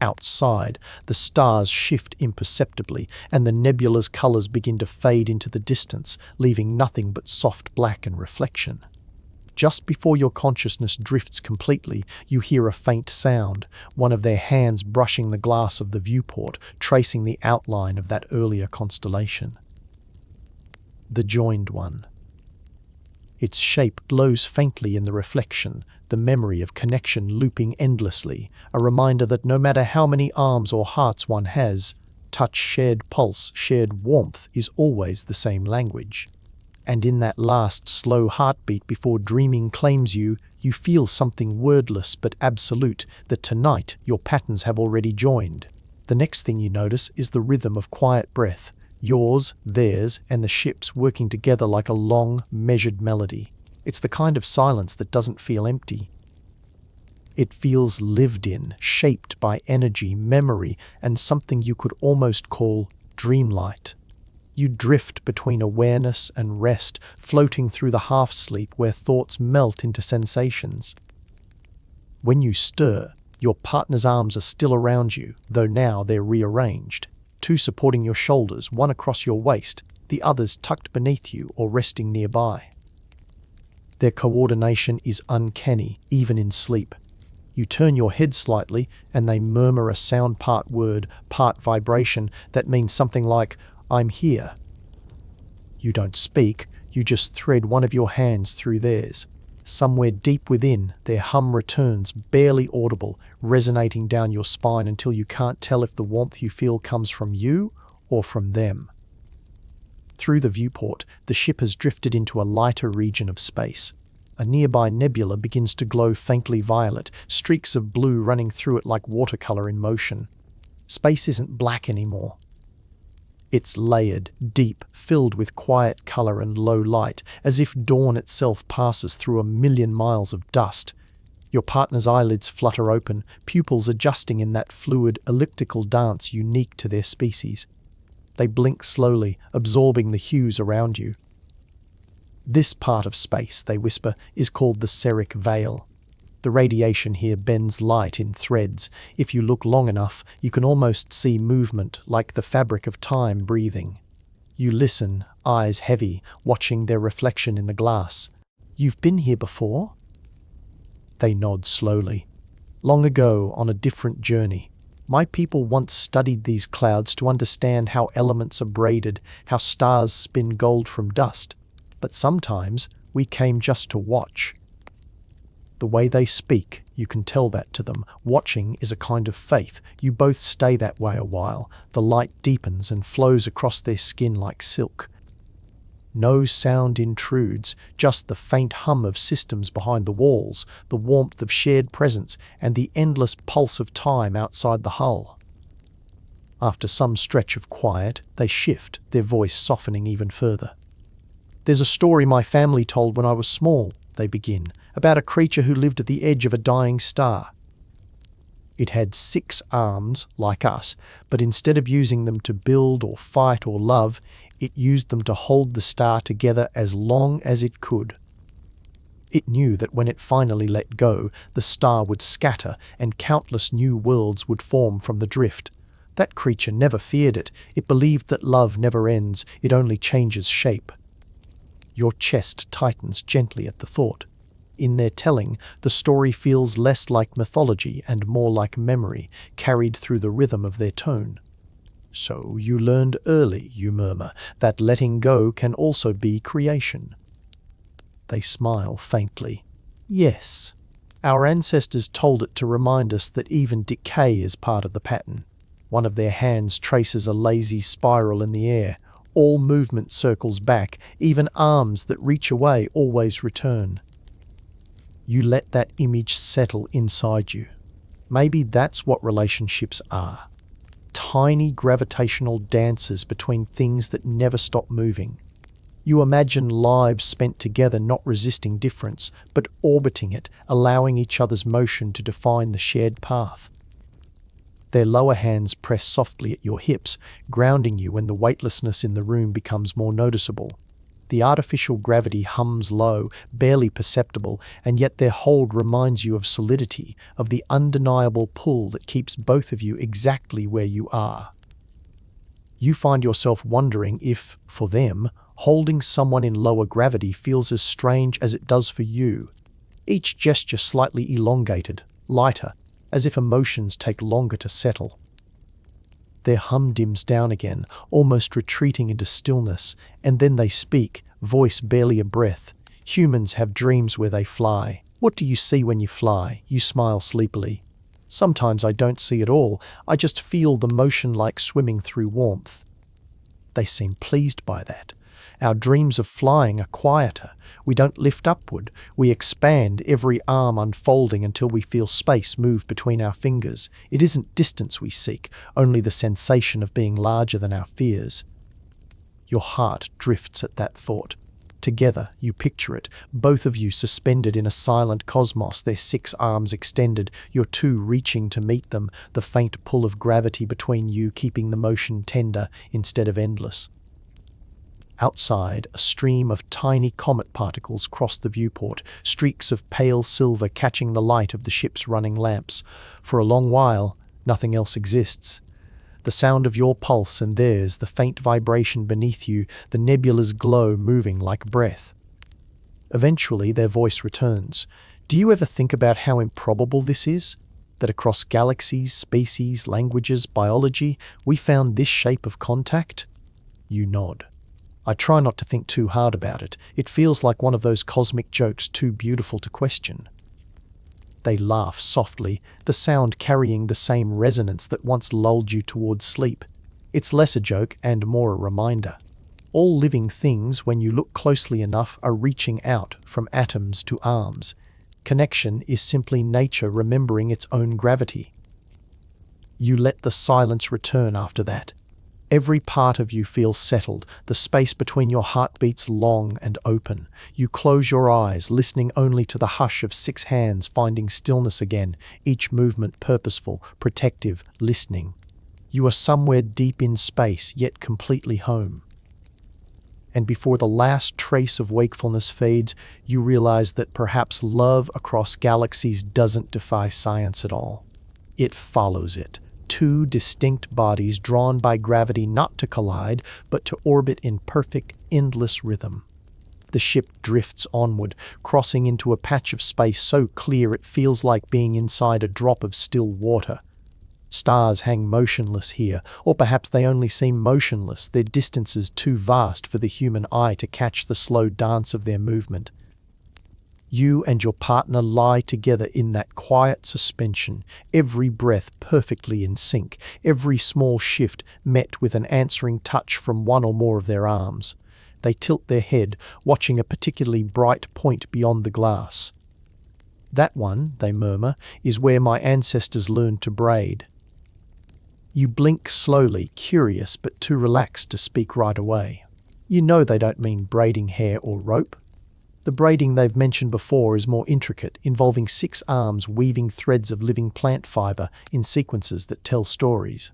Outside, the stars shift imperceptibly, and the nebula's colors begin to fade into the distance, leaving nothing but soft black and reflection. Just before your consciousness drifts completely, you hear a faint sound, one of their hands brushing the glass of the viewport, tracing the outline of that earlier constellation. The joined one. Its shape glows faintly in the reflection, the memory of connection looping endlessly, a reminder that no matter how many arms or hearts one has, touch, shared pulse, shared warmth is always the same language. And in that last slow heartbeat before dreaming claims you, you feel something wordless but absolute, that tonight your patterns have already joined. The next thing you notice is the rhythm of quiet breath, yours, theirs, and the ship's working together like a long, measured melody. It's the kind of silence that doesn't feel empty. It feels lived in, shaped by energy, memory, and something you could almost call dreamlight. You drift between awareness and rest, floating through the half-sleep where thoughts melt into sensations. When you stir, your partner's arms are still around you, though now they're rearranged. 2 supporting your shoulders, one across your waist, the others tucked beneath you or resting nearby. Their coordination is uncanny, even in sleep. You turn your head slightly, and they murmur a sound part word, part vibration, that means something like, "I'm here." You don't speak, you just thread one of your hands through theirs. Somewhere deep within, their hum returns, barely audible, resonating down your spine until you can't tell if the warmth you feel comes from you or from them. Through the viewport, the ship has drifted into a lighter region of space. A nearby nebula begins to glow faintly violet, streaks of blue running through it like watercolor in motion. Space isn't black anymore. It's layered, deep, filled with quiet color and low light, as if dawn itself passes through 1,000,000 miles of dust. Your partner's eyelids flutter open, pupils adjusting in that fluid, elliptical dance unique to their species. They blink slowly, absorbing the hues around you. This part of space, they whisper, is called the serric veil. The radiation here bends light in threads. If you look long enough, you can almost see movement, like the fabric of time breathing. You listen, eyes heavy, watching their reflection in the glass. "You've been here before?" They nod slowly. "Long ago, on a different journey. My people once studied these clouds to understand how elements are braided, how stars spin gold from dust. But sometimes we came just to watch." The way they speak, you can tell that to them. Watching is a kind of faith. You both stay that way a while. The light deepens and flows across their skin like silk. No sound intrudes, just the faint hum of systems behind the walls, the warmth of shared presence, and the endless pulse of time outside the hull. After some stretch of quiet, they shift, their voice softening even further. "There's a story my family told when I was small," they begin, "about a creature who lived at the edge of a dying star. It had 6 arms, like us, but instead of using them to build or fight or love, it used them to hold the star together as long as it could. It knew that when it finally let go, the star would scatter and countless new worlds would form from the drift. That creature never feared it. It believed that love never ends, it only changes shape." Your chest tightens gently at the thought. In their telling, the story feels less like mythology and more like memory, carried through the rhythm of their tone. "So you learned early," you murmur, "that letting go can also be creation." They smile faintly. "Yes. Our ancestors told it to remind us that even decay is part of the pattern." One of their hands traces a lazy spiral in the air. All movement circles back, even arms that reach away always return. You let that image settle inside you. Maybe that's what relationships are. Tiny gravitational dances between things that never stop moving. You imagine lives spent together, not resisting difference, but orbiting it, allowing each other's motion to define the shared path. Their lower hands press softly at your hips, grounding you when the weightlessness in the room becomes more noticeable. The artificial gravity hums low, barely perceptible, and yet their hold reminds you of solidity, of the undeniable pull that keeps both of you exactly where you are. You find yourself wondering if, for them, holding someone in lower gravity feels as strange as it does for you. Each gesture slightly elongated, lighter, as if emotions take longer to settle. Their hum dims down again, almost retreating into stillness, and then they speak, voice barely a breath. "Humans have dreams where they fly. What do you see when you fly?" You smile sleepily. "Sometimes I don't see it all. I just feel the motion like swimming through warmth." They seem pleased by that. Our dreams of flying are quieter. We don't lift upward. We expand, every arm unfolding until we feel space move between our fingers. It isn't distance we seek, only the sensation of being larger than our fears. Your heart drifts at that thought. Together, you picture it, both of you suspended in a silent cosmos, their 6 arms extended, your 2 reaching to meet them, the faint pull of gravity between you keeping the motion tender instead of endless. Outside, a stream of tiny comet particles cross the viewport, streaks of pale silver catching the light of the ship's running lamps. For a long while, nothing else exists. The sound of your pulse and theirs, the faint vibration beneath you, the nebula's glow moving like breath. Eventually, their voice returns. "Do you ever think about how improbable this is? That across galaxies, species, languages, biology, we found this shape of contact?" You nod. "I try not to think too hard about it. It feels like one of those cosmic jokes too beautiful to question." They laugh softly, the sound carrying the same resonance that once lulled you towards sleep. It's less a joke and more a reminder. All living things, when you look closely enough, are reaching out from atoms to arms. Connection is simply nature remembering its own gravity. You let the silence return after that. Every part of you feels settled, the space between your heartbeats long and open. You close your eyes, listening only to the hush of 6 hands finding stillness again, each movement purposeful, protective, listening. You are somewhere deep in space, yet completely home. And before the last trace of wakefulness fades, you realize that perhaps love across galaxies doesn't defy science at all. It follows it. 2 distinct bodies drawn by gravity not to collide, but to orbit in perfect, endless rhythm. The ship drifts onward, crossing into a patch of space so clear it feels like being inside a drop of still water. Stars hang motionless here, or perhaps they only seem motionless, their distances too vast for the human eye to catch the slow dance of their movement. You and your partner lie together in that quiet suspension, every breath perfectly in sync, every small shift met with an answering touch from one or more of their arms. They tilt their head, watching a particularly bright point beyond the glass. "That one," they murmur, "is where my ancestors learned to braid." You blink slowly, curious but too relaxed to speak right away. You know they don't mean braiding hair or rope. The braiding they've mentioned before is more intricate, involving 6 arms weaving threads of living plant fiber in sequences that tell stories.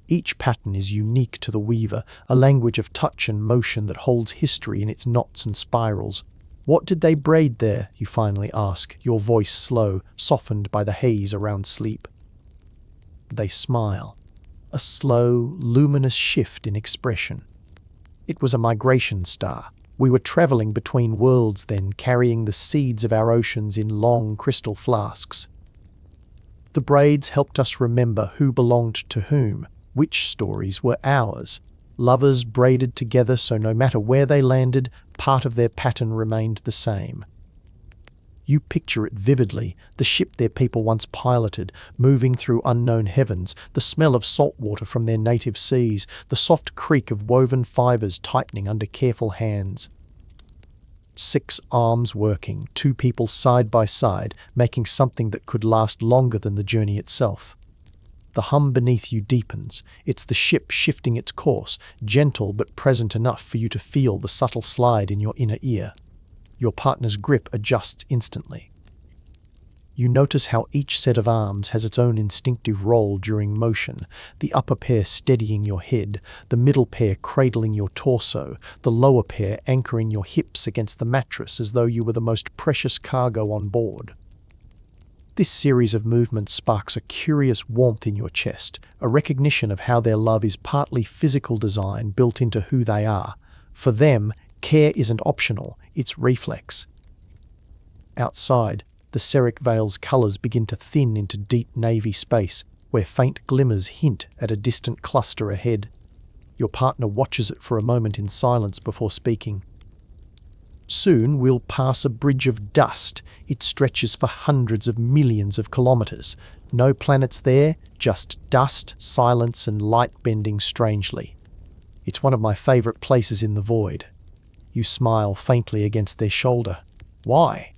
Each pattern is unique to the weaver, a language of touch and motion that holds history in its knots and spirals. "What did they braid there?" you finally ask, your voice slow, softened by the haze around sleep. They smile. A slow, luminous shift in expression. "It was a migration star. We were traveling between worlds then, carrying the seeds of our oceans in long crystal flasks. The braids helped us remember who belonged to whom, which stories were ours. Lovers braided together so no matter where they landed, part of their pattern remained the same." You picture it vividly, the ship their people once piloted, moving through unknown heavens, the smell of salt water from their native seas, the soft creak of woven fibers tightening under careful hands. 6 arms working, 2 people side by side, making something that could last longer than the journey itself. The hum beneath you deepens. It's the ship shifting its course, gentle but present enough for you to feel the subtle slide in your inner ear. Your partner's grip adjusts instantly. You notice how each set of arms has its own instinctive role during motion, the upper pair steadying your head, the middle pair cradling your torso, the lower pair anchoring your hips against the mattress as though you were the most precious cargo on board. This series of movements sparks a curious warmth in your chest, a recognition of how their love is partly physical design built into who they are. For them, care isn't optional, it's reflex. Outside, the Seric Vale's colours begin to thin into deep navy space, where faint glimmers hint at a distant cluster ahead. Your partner watches it for a moment in silence before speaking. "Soon we'll pass a bridge of dust. It stretches for hundreds of millions of kilometres. No planets there, just dust, silence and light bending strangely. It's one of my favourite places in the void." You smile faintly against their shoulder. "Why?"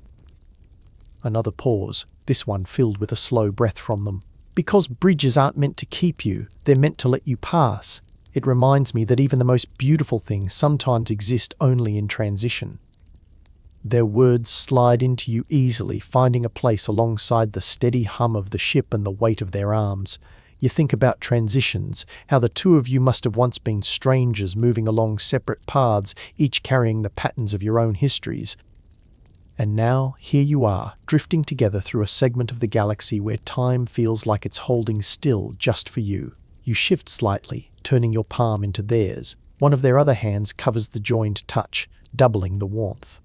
Another pause, this one filled with a slow breath from them. "Because bridges aren't meant to keep you, they're meant to let you pass. It reminds me that even the most beautiful things sometimes exist only in transition." Their words slide into you easily, finding a place alongside the steady hum of the ship and the weight of their arms. You think about transitions, how the 2 of you must have once been strangers moving along separate paths, each carrying the patterns of your own histories. And now, here you are, drifting together through a segment of the galaxy where time feels like it's holding still just for you. You shift slightly, turning your palm into theirs. One of their other hands covers the joined touch, doubling the warmth.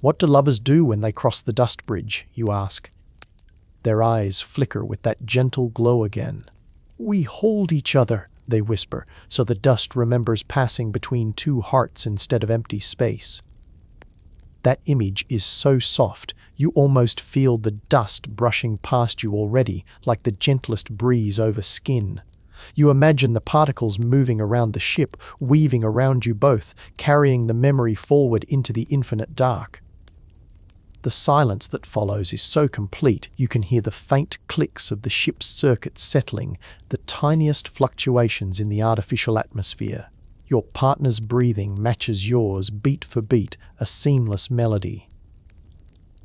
"What do lovers do when they cross the dust bridge?" you ask. Their eyes flicker with that gentle glow again. "We hold each other," they whisper, so the dust remembers passing between 2 hearts instead of empty space. That image is so soft, you almost feel the dust brushing past you already, like the gentlest breeze over skin. You imagine the particles moving around the ship, weaving around you both, carrying the memory forward into the infinite dark. The silence that follows is so complete you can hear the faint clicks of the ship's circuits settling, the tiniest fluctuations in the artificial atmosphere. Your partner's breathing matches yours beat for beat, a seamless melody.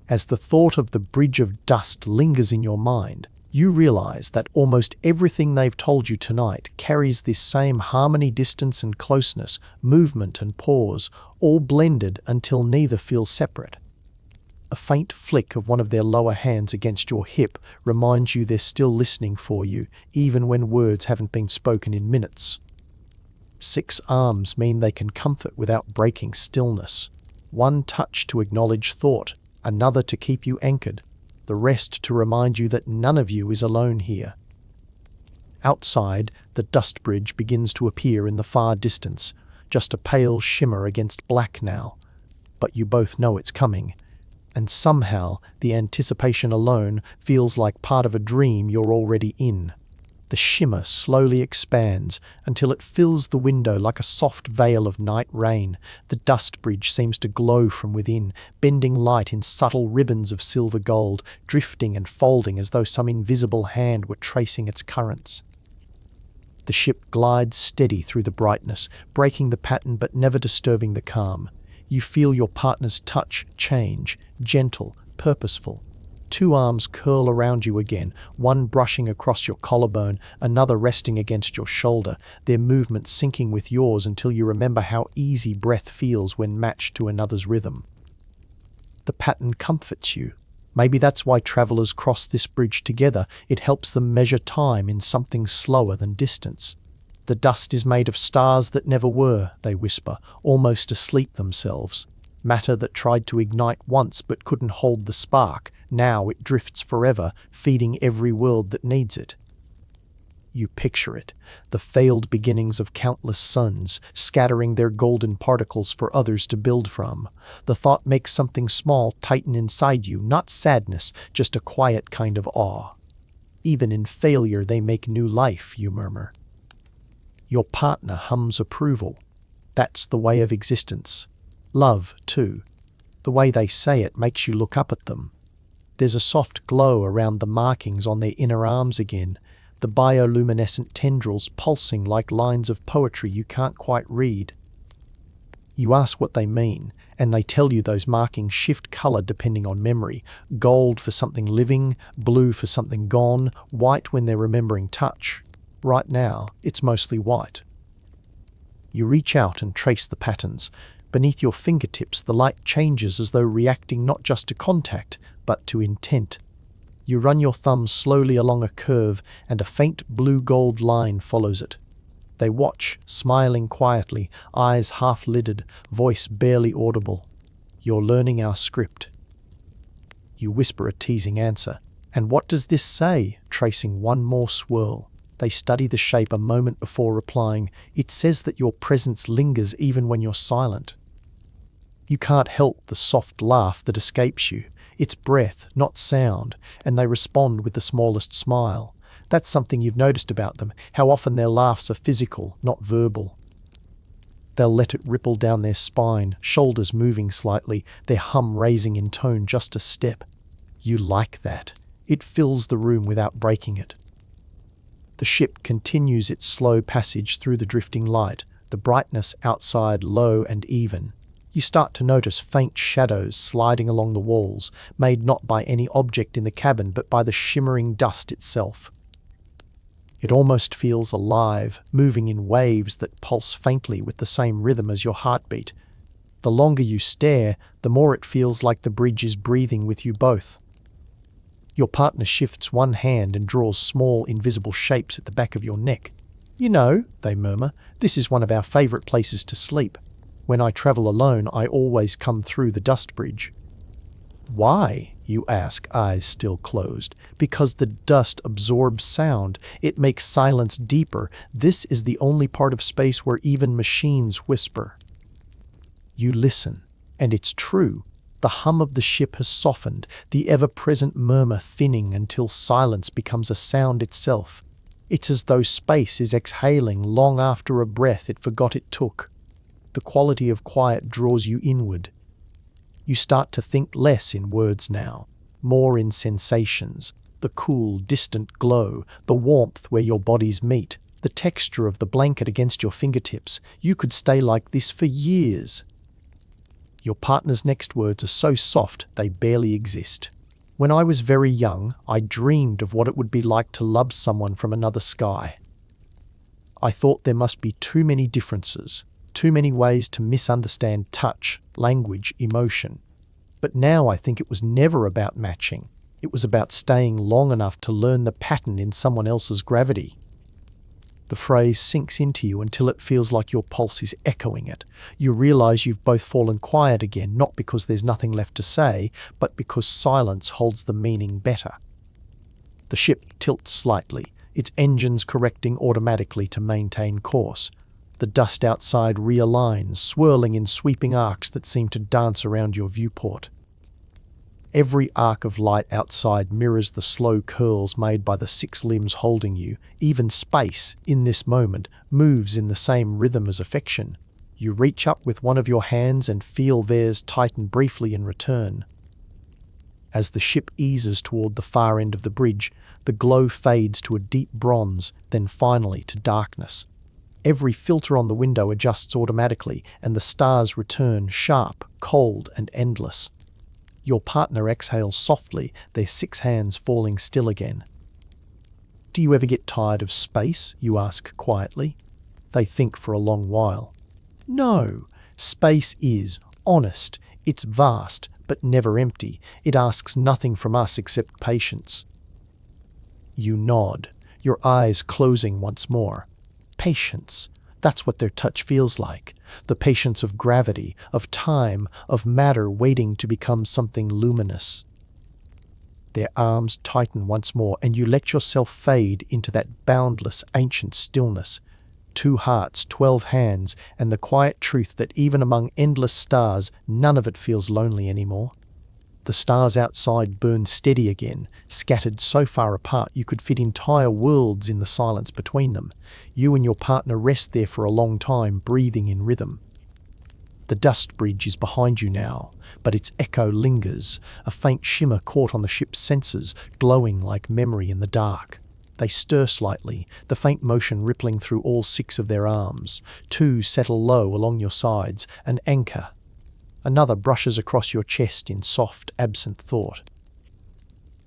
As the thought of the bridge of dust lingers in your mind, you realize that almost everything they've told you tonight carries this same harmony, distance and closeness, movement and pause, all blended until neither feels separate. A faint flick of one of their lower hands against your hip reminds you they're still listening for you, even when words haven't been spoken in minutes. 6 arms mean they can comfort without breaking stillness. 1 touch to acknowledge thought, another to keep you anchored, the rest to remind you that none of you is alone here. Outside, the dust bridge begins to appear in the far distance, just a pale shimmer against black now. But you both know it's coming. And somehow, the anticipation alone feels like part of a dream you're already in. The shimmer slowly expands until it fills the window like a soft veil of night rain. The dust bridge seems to glow from within, bending light in subtle ribbons of silver gold, drifting and folding as though some invisible hand were tracing its currents. The ship glides steady through the brightness, breaking the pattern but never disturbing the calm. You feel your partner's touch change, gentle, purposeful. 2 arms curl around you again, one brushing across your collarbone, another resting against your shoulder, their movement syncing with yours until you remember how easy breath feels when matched to another's rhythm. The pattern comforts you. Maybe that's why travelers cross this bridge together. It helps them measure time in something slower than distance. The dust is made of stars that never were, they whisper, almost asleep themselves. Matter that tried to ignite once but couldn't hold the spark. Now it drifts forever, feeding every world that needs it. You picture it, the failed beginnings of countless suns, scattering their golden particles for others to build from. The thought makes something small tighten inside you, not sadness, just a quiet kind of awe. Even in failure they make new life, you murmur. Your partner hums approval. That's the way of existence. Love, too. The way they say it makes you look up at them. There's a soft glow around the markings on their inner arms again, the bioluminescent tendrils pulsing like lines of poetry you can't quite read. You ask what they mean, and they tell you those markings shift color depending on memory. Gold for something living, blue for something gone, white when they're remembering touch. Right now, it's mostly white. You reach out and trace the patterns. Beneath your fingertips, the light changes as though reacting not just to contact, but to intent. You run your thumb slowly along a curve, and a faint blue-gold line follows it. They watch, smiling quietly, eyes half-lidded, voice barely audible. You're learning our script. You whisper a teasing answer. And what does this say? Tracing one more swirl. They study the shape a moment before replying. It says that your presence lingers even when you're silent. You can't help the soft laugh that escapes you. It's breath, not sound, and they respond with the smallest smile. That's something you've noticed about them, how often their laughs are physical, not verbal. They'll let it ripple down their spine, shoulders moving slightly, their hum raising in tone just a step. You like that. It fills the room without breaking it. The ship continues its slow passage through the drifting light, the brightness outside low and even. You start to notice faint shadows sliding along the walls, made not by any object in the cabin but by the shimmering dust itself. It almost feels alive, moving in waves that pulse faintly with the same rhythm as your heartbeat. The longer you stare, the more it feels like the bridge is breathing with you both. Your partner shifts one hand and draws small, invisible shapes at the back of your neck. You know, they murmur, this is one of our favorite places to sleep. When I travel alone, I always come through the dust bridge. Why? You ask, eyes still closed. Because the dust absorbs sound. It makes silence deeper. This is the only part of space where even machines whisper. You listen, and it's true. The hum of the ship has softened, the ever-present murmur thinning until silence becomes a sound itself. It's as though space is exhaling long after a breath it forgot it took. The quality of quiet draws you inward. You start to think less in words now, more in sensations. The cool, distant glow, the warmth where your bodies meet, the texture of the blanket against your fingertips. You could stay like this for years. Your partner's next words are so soft they barely exist. When I was very young, I dreamed of what it would be like to love someone from another sky. I thought there must be too many differences, too many ways to misunderstand touch, language, emotion. But now I think it was never about matching. It was about staying long enough to learn the pattern in someone else's gravity. The phrase sinks into you until it feels like your pulse is echoing it. You realize you've both fallen quiet again, not because there's nothing left to say, but because silence holds the meaning better. The ship tilts slightly, its engines correcting automatically to maintain course. The dust outside realigns, swirling in sweeping arcs that seem to dance around your viewport. Every arc of light outside mirrors the slow curls made by the 6 limbs holding you. Even space, in this moment, moves in the same rhythm as affection. You reach up with one of your hands and feel theirs tighten briefly in return. As the ship eases toward the far end of the bridge, the glow fades to a deep bronze, then finally to darkness. Every filter on the window adjusts automatically, and the stars return sharp, cold, and endless. Your partner exhales softly, their 6 hands falling still again. "Do you ever get tired of space?" you ask quietly. They think for a long while. No, space is honest. It's vast, but never empty. It asks nothing from us except patience. You nod, your eyes closing once more. Patience. That's what their touch feels like. The patience of gravity, of time, of matter waiting to become something luminous. Their arms tighten once more, and you let yourself fade into that boundless, ancient stillness. 2 hearts, 12 hands, and the quiet truth that even among endless stars, none of it feels lonely anymore. The stars outside burn steady again, scattered so far apart you could fit entire worlds in the silence between them. You and your partner rest there for a long time, breathing in rhythm. The dust bridge is behind you now, but its echo lingers, a faint shimmer caught on the ship's sensors, glowing like memory in the dark. They stir slightly, the faint motion rippling through all 6 of their arms. 2 settle low along your sides, an anchor. Another brushes across your chest in soft, absent thought.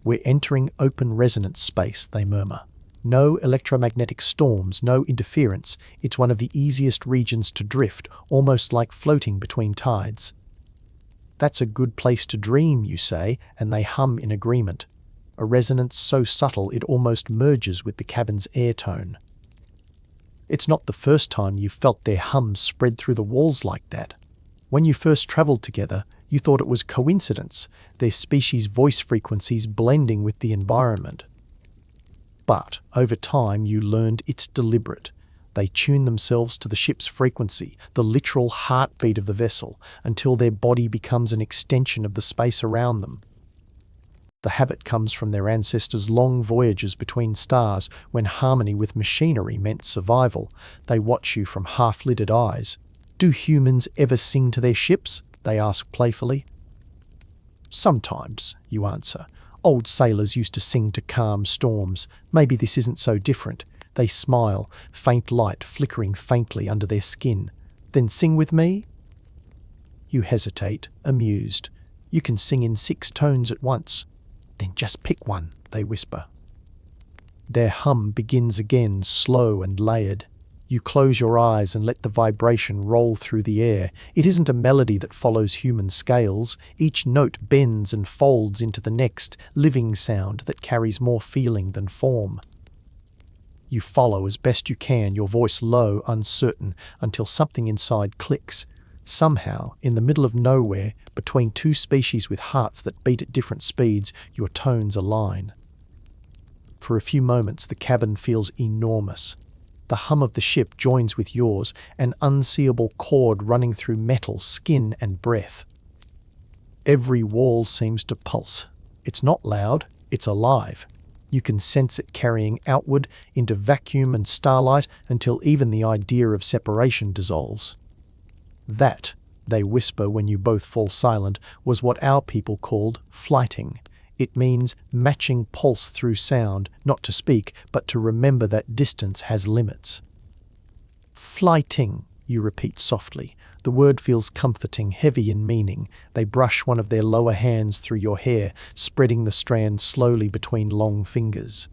"We're entering open resonance space," they murmur. "No electromagnetic storms, no interference. It's one of the easiest regions to drift, almost like floating between tides." "That's a good place to dream," you say, and they hum in agreement. A resonance so subtle it almost merges with the cabin's air tone. It's not the first time you've felt their hums spread through the walls like that. When you first travelled together, you thought it was coincidence, their species' voice frequencies blending with the environment. But over time you learned it's deliberate. They tune themselves to the ship's frequency, the literal heartbeat of the vessel, until their body becomes an extension of the space around them. The habit comes from their ancestors' long voyages between stars when harmony with machinery meant survival. They watch you from half-lidded eyes. "Do humans ever sing to their ships?" they ask playfully. "Sometimes," you answer. "Old sailors used to sing to calm storms. Maybe this isn't so different." They smile, faint light flickering faintly under their skin. "Then sing with me?" You hesitate, amused. "You can sing in 6 tones at once." "Then just pick one," they whisper. Their hum begins again, slow and layered. You close your eyes and let the vibration roll through the air. It isn't a melody that follows human scales. Each note bends and folds into the next, living sound that carries more feeling than form. You follow as best you can, your voice low, uncertain, until something inside clicks. Somehow, in the middle of nowhere, between 2 species with hearts that beat at different speeds, your tones align. For a few moments, the cabin feels enormous. The hum of the ship joins with yours, an unseeable chord running through metal, skin, and breath. Every wall seems to pulse. It's not loud, it's alive. You can sense it carrying outward into vacuum and starlight until even the idea of separation dissolves. That, they whisper when you both fall silent, was what our people called flighting. It means matching pulse through sound, not to speak, but to remember that distance has limits. Flighting, you repeat softly. The word feels comforting, heavy in meaning. They brush one of their lower hands through your hair, spreading the strands slowly between long fingers.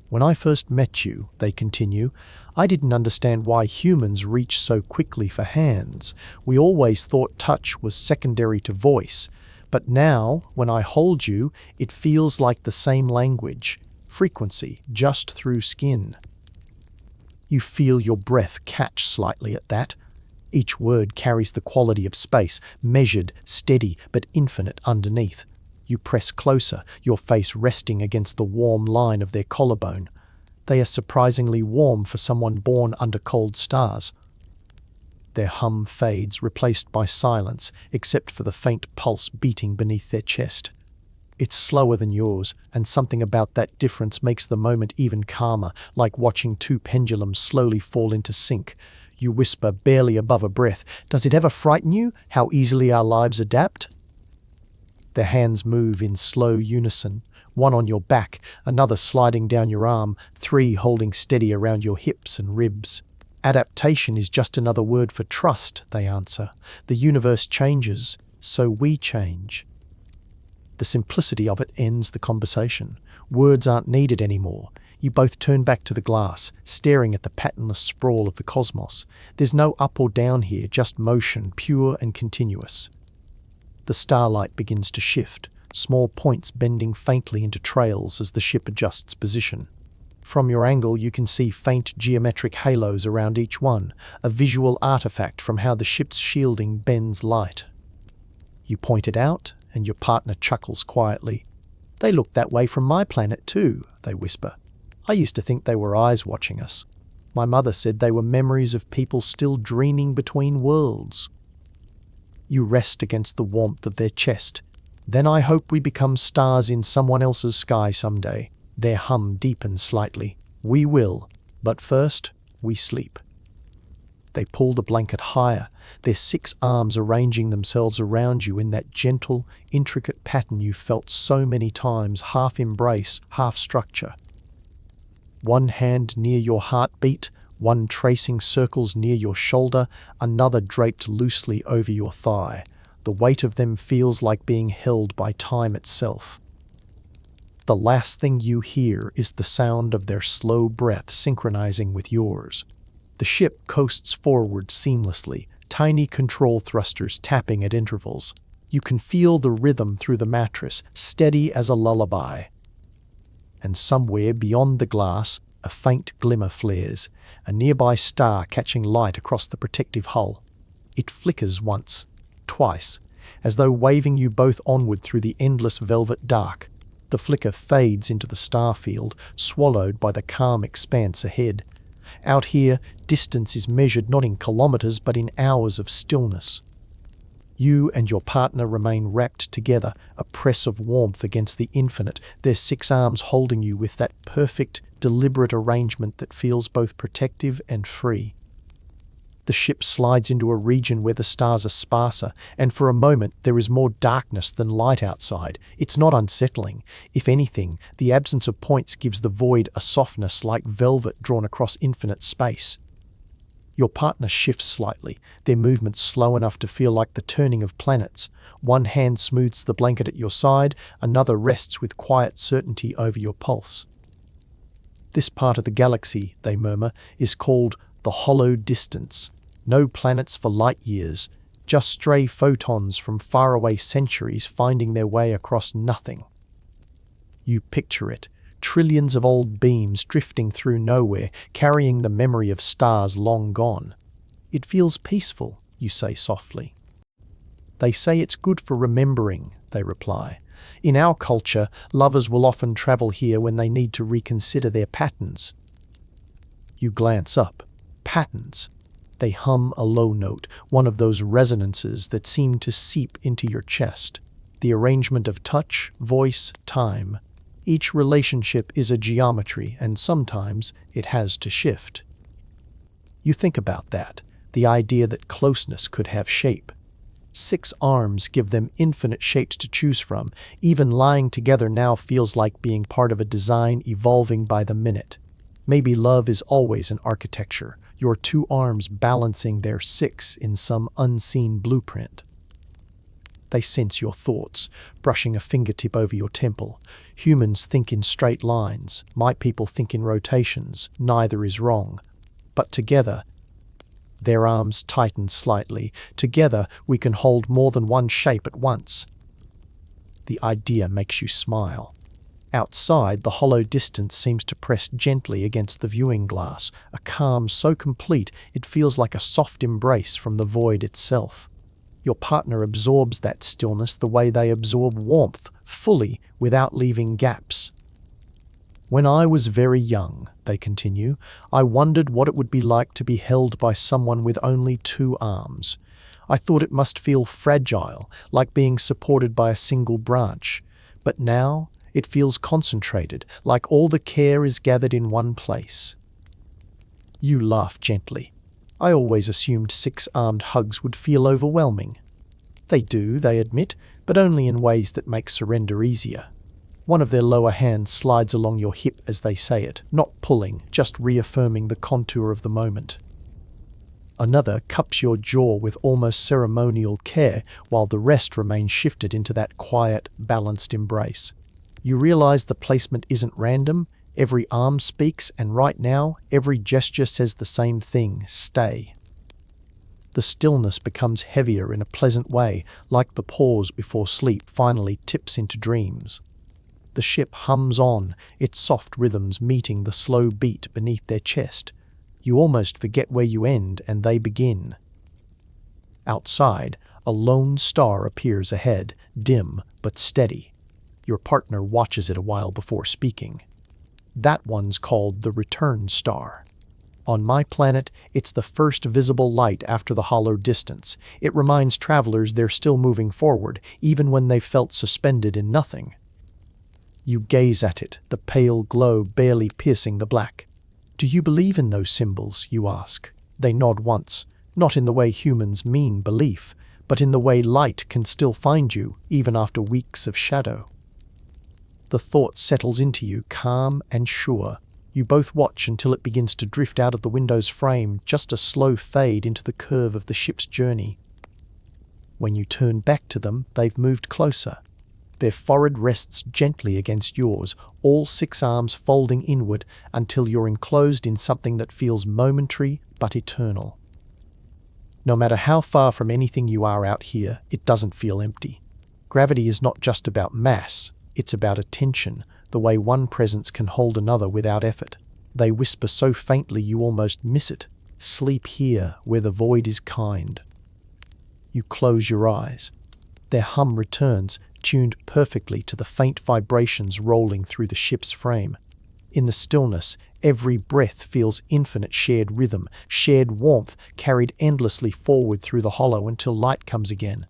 When I first met you, they continue, I didn't understand why humans reach so quickly for hands. We always thought touch was secondary to voice. But now, when I hold you, it feels like the same language, frequency, just through skin. You feel your breath catch slightly at that. Each word carries the quality of space, measured, steady, but infinite underneath. You press closer, your face resting against the warm line of their collarbone. They are surprisingly warm for someone born under cold stars. Their hum fades, replaced by silence, except for the faint pulse beating beneath their chest. It's slower than yours, and something about that difference makes the moment even calmer, like watching two pendulums slowly fall into sync. You whisper, barely above a breath, "Does it ever frighten you, how easily our lives adapt?" Their hands move in slow unison, one on your back, another sliding down your arm, three holding steady around your hips and ribs. Adaptation is just another word for trust, they answer. The universe changes, so we change. The simplicity of it ends the conversation. Words aren't needed anymore. You both turn back to the glass, staring at the patternless sprawl of the cosmos. There's no up or down here, just motion, pure and continuous. The starlight begins to shift, small points bending faintly into trails as the ship adjusts position. From your angle, you can see faint geometric halos around each one, a visual artifact from how the ship's shielding bends light. You point it out, and your partner chuckles quietly. "They look that way from my planet too," they whisper. "I used to think they were eyes watching us. My mother said they were memories of people still dreaming between worlds." You rest against the warmth of their chest. "Then I hope we become stars in someone else's sky someday." Their hum deepens slightly. "We will, but first, we sleep." They pull the blanket higher, their 6 arms arranging themselves around you in that gentle, intricate pattern you felt so many times, half embrace, half structure. One hand near your heartbeat, one tracing circles near your shoulder, another draped loosely over your thigh. The weight of them feels like being held by time itself. The last thing you hear is the sound of their slow breath synchronizing with yours. The ship coasts forward seamlessly, tiny control thrusters tapping at intervals. You can feel the rhythm through the mattress, steady as a lullaby. And somewhere beyond the glass, a faint glimmer flares, a nearby star catching light across the protective hull. It flickers once, twice, as though waving you both onward through the endless velvet dark. The flicker fades into the star field, swallowed by the calm expanse ahead. Out here, distance is measured not in kilometers but in hours of stillness. You and your partner remain wrapped together, a press of warmth against the infinite, their 6 arms holding you with that perfect, deliberate arrangement that feels both protective and free. The ship slides into a region where the stars are sparser, and for a moment there is more darkness than light outside. It's not unsettling. If anything, the absence of points gives the void a softness like velvet drawn across infinite space. Your partner shifts slightly, their movements slow enough to feel like the turning of planets. One hand smooths the blanket at your side, another rests with quiet certainty over your pulse. This part of the galaxy, they murmur, is called the hollow distance. No planets for light years, just stray photons from faraway centuries finding their way across nothing. You picture it, trillions of old beams drifting through nowhere, carrying the memory of stars long gone. "It feels peaceful," you say softly. "They say it's good for remembering," they reply. "In our culture, lovers will often travel here when they need to reconsider their patterns." You glance up. Patterns. They hum a low note, one of those resonances that seem to seep into your chest. The arrangement of touch, voice, time. Each relationship is a geometry, and sometimes it has to shift. You think about that, the idea that closeness could have shape. 6 arms give them infinite shapes to choose from. Even lying together now feels like being part of a design evolving by the minute. Maybe love is always an architecture, your 2 arms balancing their 6 in some unseen blueprint. They sense your thoughts, brushing a fingertip over your temple. Humans think in straight lines. My people think in rotations. Neither is wrong. But together, their arms tighten slightly. Together, we can hold more than one shape at once. The idea makes you smile. Outside, the hollow distance seems to press gently against the viewing glass, a calm so complete it feels like a soft embrace from the void itself. Your partner absorbs that stillness the way they absorb warmth, fully, without leaving gaps. When I was very young, they continue, I wondered what it would be like to be held by someone with only 2 arms. I thought it must feel fragile, like being supported by a single branch. But now, it feels concentrated, like all the care is gathered in one place. You laugh gently. I always assumed 6-armed hugs would feel overwhelming. They do, they admit, but only in ways that make surrender easier. One of their lower hands slides along your hip as they say it, not pulling, just reaffirming the contour of the moment. Another cups your jaw with almost ceremonial care, while the rest remains shifted into that quiet, balanced embrace. You realize the placement isn't random. Every arm speaks, and right now, every gesture says the same thing: stay. The stillness becomes heavier in a pleasant way, like the pause before sleep finally tips into dreams. The ship hums on, its soft rhythms meeting the slow beat beneath their chest. You almost forget where you end and they begin. Outside, a lone star appears ahead, dim but steady. Your partner watches it a while before speaking. That one's called the return star. On my planet, it's the first visible light after the hollow distance. It reminds travelers they're still moving forward, even when they've felt suspended in nothing. You gaze at it, the pale glow barely piercing the black. Do you believe in those symbols, you ask? They nod once, not in the way humans mean belief, but in the way light can still find you, even after weeks of shadow. The thought settles into you, calm and sure. You both watch until it begins to drift out of the window's frame, just a slow fade into the curve of the ship's journey. When you turn back to them, they've moved closer. Their forehead rests gently against yours, all 6 arms folding inward until you're enclosed in something that feels momentary but eternal. No matter how far from anything you are out here, it doesn't feel empty. Gravity is not just about mass, it's about attention, the way one presence can hold another without effort. They whisper so faintly you almost miss it. Sleep here, where the void is kind. You close your eyes. Their hum returns, tuned perfectly to the faint vibrations rolling through the ship's frame. In the stillness, every breath feels infinite shared rhythm, shared warmth, carried endlessly forward through the hollow until light comes again.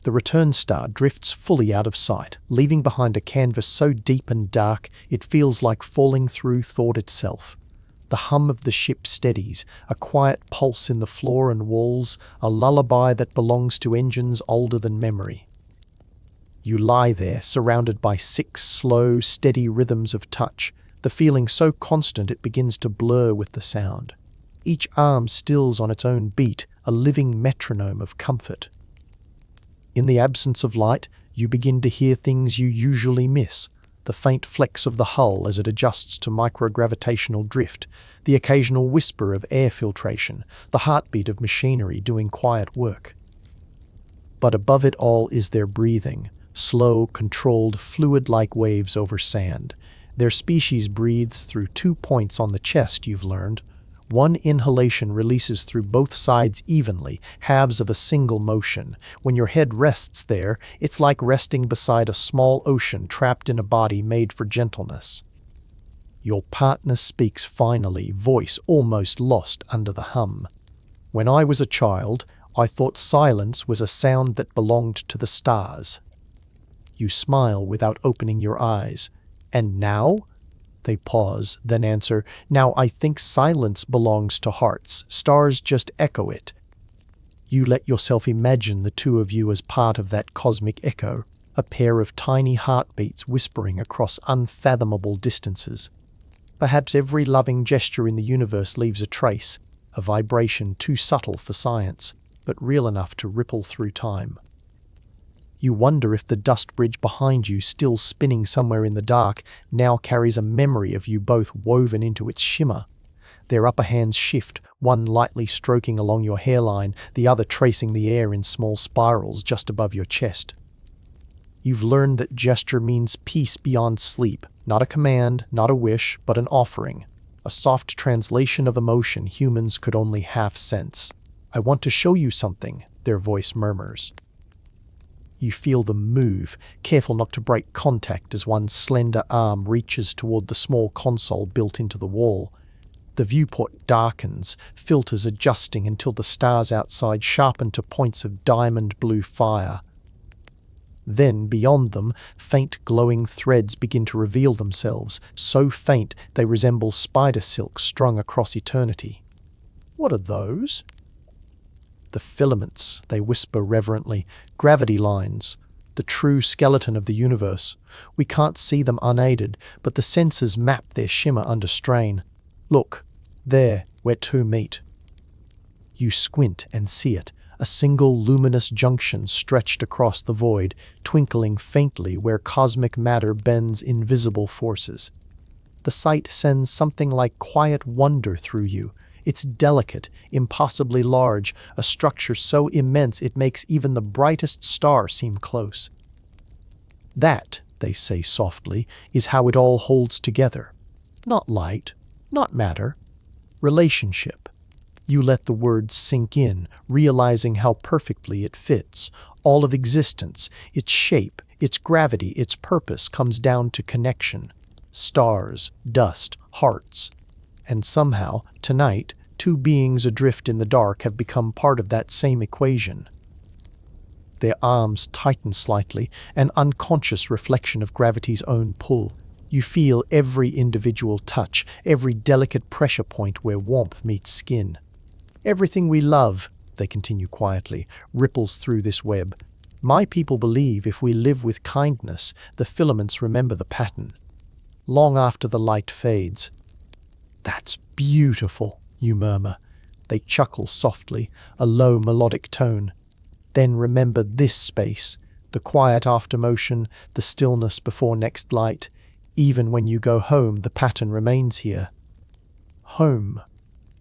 The return star drifts fully out of sight, leaving behind a canvas so deep and dark it feels like falling through thought itself. The hum of the ship steadies, a quiet pulse in the floor and walls, a lullaby that belongs to engines older than memory. You lie there, surrounded by 6 slow, steady rhythms of touch, the feeling so constant it begins to blur with the sound. Each arm stills on its own beat, a living metronome of comfort. In the absence of light, you begin to hear things you usually miss: the faint flex of the hull as it adjusts to microgravitational drift, the occasional whisper of air filtration, the heartbeat of machinery doing quiet work. But above it all is their breathing, slow, controlled, fluid-like waves over sand. Their species breathes through 2 points on the chest, you've learned. One inhalation releases through both sides evenly, halves of a single motion. When your head rests there, it's like resting beside a small ocean trapped in a body made for gentleness. Your partner speaks finally, voice almost lost under the hum. When I was a child, I thought silence was a sound that belonged to the stars. You smile without opening your eyes. And now? They pause, then answer, now I think silence belongs to hearts. Stars just echo it. You let yourself imagine the two of you as part of that cosmic echo, a pair of tiny heartbeats whispering across unfathomable distances. Perhaps every loving gesture in the universe leaves a trace, a vibration too subtle for science, but real enough to ripple through time. You wonder if the dust bridge behind you, still spinning somewhere in the dark, now carries a memory of you both woven into its shimmer. Their upper hands shift, one lightly stroking along your hairline, the other tracing the air in small spirals just above your chest. You've learned that gesture means peace beyond sleep, not a command, not a wish, but an offering, a soft translation of emotion humans could only half sense. I want to show you something, their voice murmurs. You feel them move, careful not to break contact as one slender arm reaches toward the small console built into the wall. The viewport darkens, filters adjusting until the stars outside sharpen to points of diamond blue fire. Then, beyond them, faint glowing threads begin to reveal themselves, so faint they resemble spider silk strung across eternity. What are those? The filaments, they whisper reverently, gravity lines, the true skeleton of the universe. We can't see them unaided, but the sensors map their shimmer under strain. Look, there, where two meet. You squint and see it, a single luminous junction stretched across the void, twinkling faintly where cosmic matter bends invisible forces. The sight sends something like quiet wonder through you. It's delicate, impossibly large, a structure so immense it makes even the brightest star seem close. That, they say softly, is how it all holds together. Not light, not matter, relationship. You let the words sink in, realizing how perfectly it fits. All of existence, its shape, its gravity, its purpose comes down to connection. Stars, dust, hearts. And somehow, tonight, two beings adrift in the dark have become part of that same equation. Their arms tighten slightly, an unconscious reflection of gravity's own pull. You feel every individual touch, every delicate pressure point where warmth meets skin. Everything we love, they continue quietly, ripples through this web. My people believe if we live with kindness, the filaments remember the pattern. Long after the light fades. That's beautiful, you murmur. They chuckle softly, a low melodic tone. Then remember this space, the quiet after motion, the stillness before next light. Even when you go home, the pattern remains here. Home.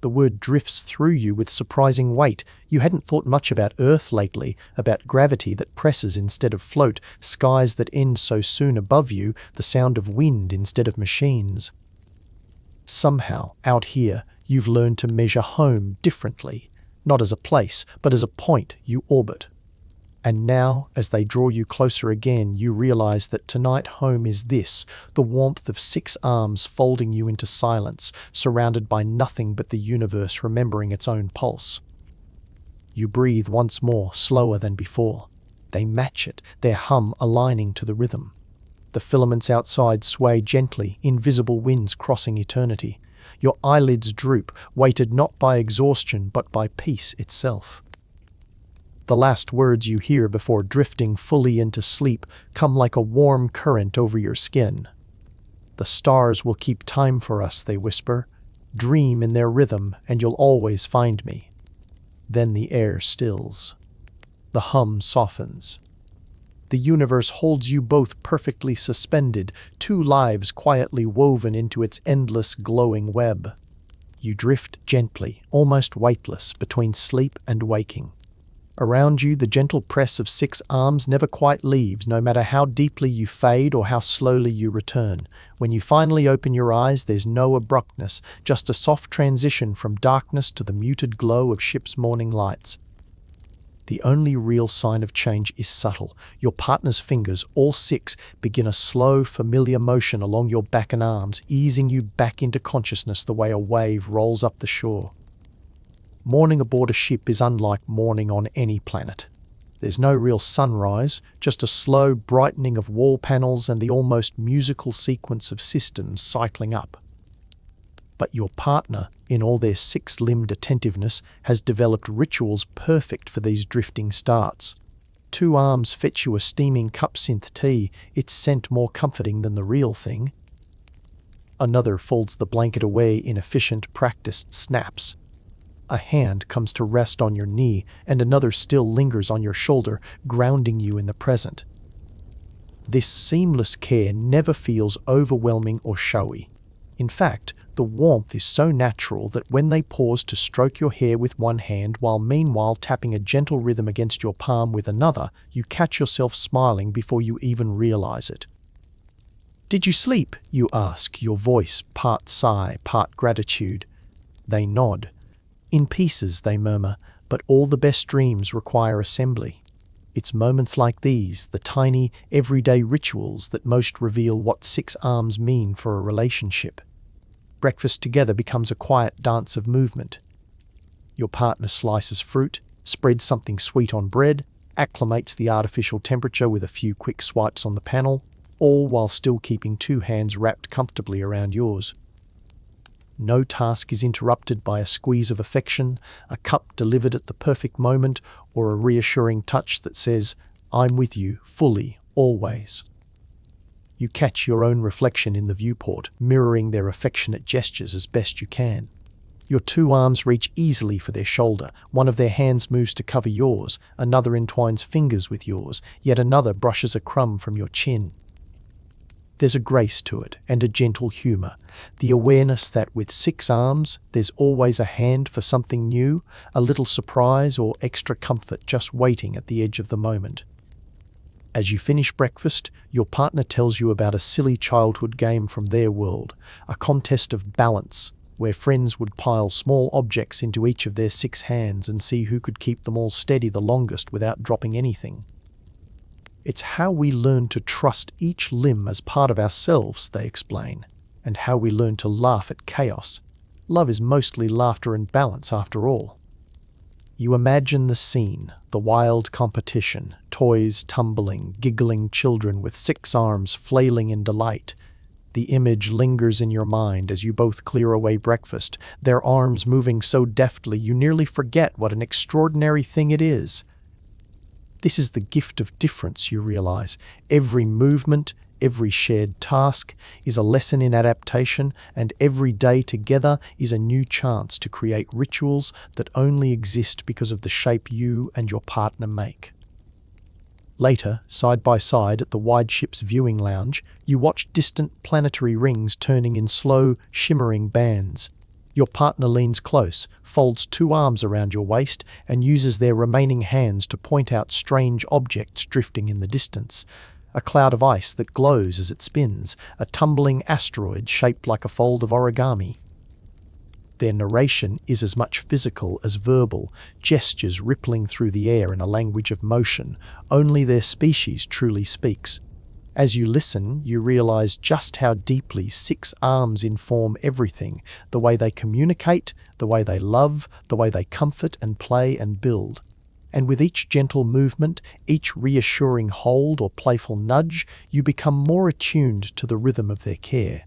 The word drifts through you with surprising weight. You hadn't thought much about Earth lately, about gravity that presses instead of float, skies that end so soon above you, the sound of wind instead of machines. Somehow, out here, you've learned to measure home differently, not as a place, but as a point you orbit. And now, as they draw you closer again, you realize that tonight home is this, the warmth of 6 arms folding you into silence, surrounded by nothing but the universe remembering its own pulse. You breathe once more, slower than before. They match it, their hum aligning to the rhythm. The filaments outside sway gently, invisible winds crossing eternity. Your eyelids droop, weighted not by exhaustion but by peace itself. The last words you hear before drifting fully into sleep come like a warm current over your skin. The stars will keep time for us, they whisper. Dream in their rhythm, and you'll always find me. Then the air stills. The hum softens. The universe holds you both perfectly suspended, 2 lives quietly woven into its endless glowing web. You drift gently, almost weightless, between sleep and waking. Around you, the gentle press of 6 arms never quite leaves, no matter how deeply you fade or how slowly you return. When you finally open your eyes, there's no abruptness, just a soft transition from darkness to the muted glow of ship's morning lights. The only real sign of change is subtle. Your partner's fingers, all 6, begin a slow, familiar motion along your back and arms, easing you back into consciousness the way a wave rolls up the shore. Morning aboard a ship is unlike morning on any planet. There's no real sunrise, just a slow brightening of wall panels and the almost musical sequence of systems cycling up. But your partner, in all their six-limbed attentiveness, has developed rituals perfect for these drifting starts. Two arms fetch you a steaming cup synth tea, its scent more comforting than the real thing. Another folds the blanket away in efficient, practiced snaps. A hand comes to rest on your knee, and another still lingers on your shoulder, grounding you in the present. This seamless care never feels overwhelming or showy. In fact, the warmth is so natural that when they pause to stroke your hair with one hand while meanwhile tapping a gentle rhythm against your palm with another, you catch yourself smiling before you even realize it. "Did you sleep?" you ask, your voice part sigh, part gratitude. They nod. "In pieces," they murmur, "but all the best dreams require assembly." It's moments like these, the tiny, everyday rituals, that most reveal what six arms mean for a relationship. Breakfast together becomes a quiet dance of movement. Your partner slices fruit, spreads something sweet on bread, acclimates the artificial temperature with a few quick swipes on the panel, all while still keeping two hands wrapped comfortably around yours. No task is interrupted by a squeeze of affection, a cup delivered at the perfect moment, or a reassuring touch that says, "I'm with you, fully, always." You catch your own reflection in the viewport, mirroring their affectionate gestures as best you can. Your two arms reach easily for their shoulder, one of their hands moves to cover yours, another entwines fingers with yours, yet another brushes a crumb from your chin. There's a grace to it, and a gentle humor, the awareness that with six arms, there's always a hand for something new, a little surprise or extra comfort just waiting at the edge of the moment. As you finish breakfast, your partner tells you about a silly childhood game from their world, a contest of balance, where friends would pile small objects into each of their six hands and see who could keep them all steady the longest without dropping anything. It's how we learn to trust each limb as part of ourselves, they explain, and how we learn to laugh at chaos. Love is mostly laughter and balance after all. You imagine the scene, the wild competition, toys tumbling, giggling children with six arms flailing in delight. The image lingers in your mind as you both clear away breakfast, their arms moving so deftly you nearly forget what an extraordinary thing it is. This is the gift of difference, you realize. Every movement, every shared task is a lesson in adaptation, and every day together is a new chance to create rituals that only exist because of the shape you and your partner make. Later, side by side at the wide ship's viewing lounge, you watch distant planetary rings turning in slow, shimmering bands. Your partner leans close, folds two arms around your waist, and uses their remaining hands to point out strange objects drifting in the distance. A cloud of ice that glows as it spins, a tumbling asteroid shaped like a fold of origami. Their narration is as much physical as verbal, gestures rippling through the air in a language of motion. Only their species truly speaks. As you listen, you realize just how deeply six arms inform everything, the way they communicate, the way they love, the way they comfort and play and build. And with each gentle movement, each reassuring hold or playful nudge, you become more attuned to the rhythm of their care.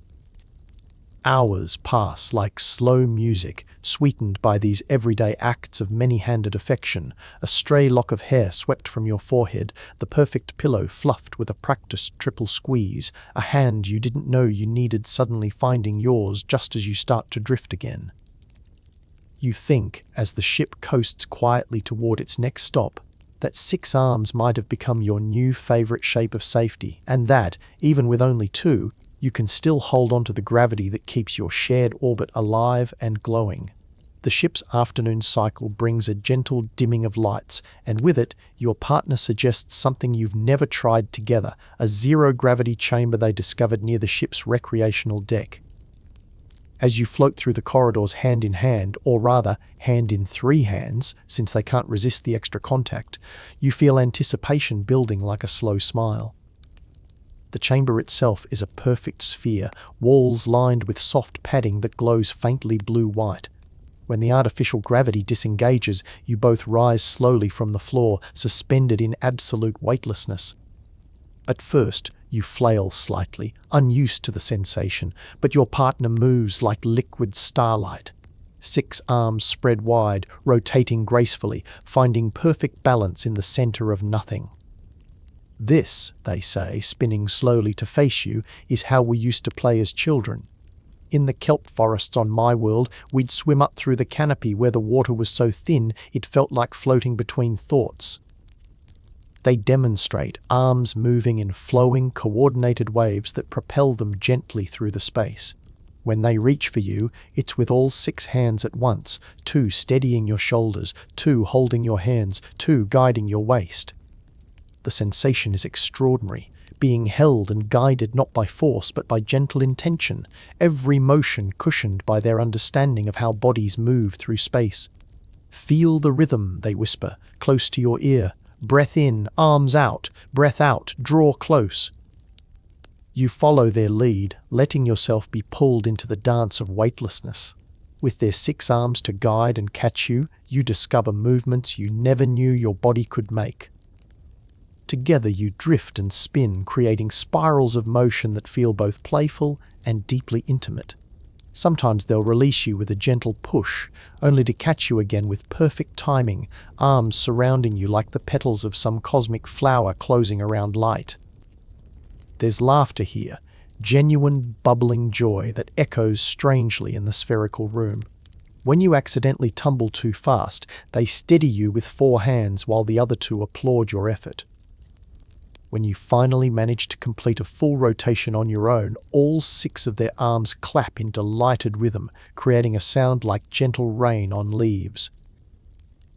Hours pass like slow music, sweetened by these everyday acts of many-handed affection, a stray lock of hair swept from your forehead, the perfect pillow fluffed with a practiced triple squeeze, a hand you didn't know you needed suddenly finding yours just as you start to drift again. You think, as the ship coasts quietly toward its next stop, that six arms might have become your new favorite shape of safety, and that, even with only two, you can still hold on to the gravity that keeps your shared orbit alive and glowing. The ship's afternoon cycle brings a gentle dimming of lights, and with it, your partner suggests something you've never tried together, a zero-gravity chamber they discovered near the ship's recreational deck. As you float through the corridors hand in hand, or rather, hand in three hands, since they can't resist the extra contact, you feel anticipation building like a slow smile. The chamber itself is a perfect sphere, walls lined with soft padding that glows faintly blue-white. When the artificial gravity disengages, you both rise slowly from the floor, suspended in absolute weightlessness. At first, you flail slightly, unused to the sensation, but your partner moves like liquid starlight. 6 arms spread wide, rotating gracefully, finding perfect balance in the center of nothing. This, they say, spinning slowly to face you, is how we used to play as children. In the kelp forests on my world, we'd swim up through the canopy where the water was so thin it felt like floating between thoughts. They demonstrate arms moving in flowing, coordinated waves that propel them gently through the space. When they reach for you, it's with all 6 hands at once, 2 steadying your shoulders, 2 holding your hands, 2 guiding your waist. The sensation is extraordinary, being held and guided not by force but by gentle intention, every motion cushioned by their understanding of how bodies move through space. Feel the rhythm, they whisper, close to your ear. Breath in, arms out, breath out, draw close. You follow their lead, letting yourself be pulled into the dance of weightlessness. With their 6 arms to guide and catch you, you discover movements you never knew your body could make. Together you drift and spin, creating spirals of motion that feel both playful and deeply intimate. Sometimes they'll release you with a gentle push, only to catch you again with perfect timing, arms surrounding you like the petals of some cosmic flower closing around light. There's laughter here, genuine, bubbling joy that echoes strangely in the spherical room. When you accidentally tumble too fast, they steady you with 4 hands while the other 2 applaud your effort. When you finally manage to complete a full rotation on your own, all 6 of their arms clap in delighted rhythm, creating a sound like gentle rain on leaves.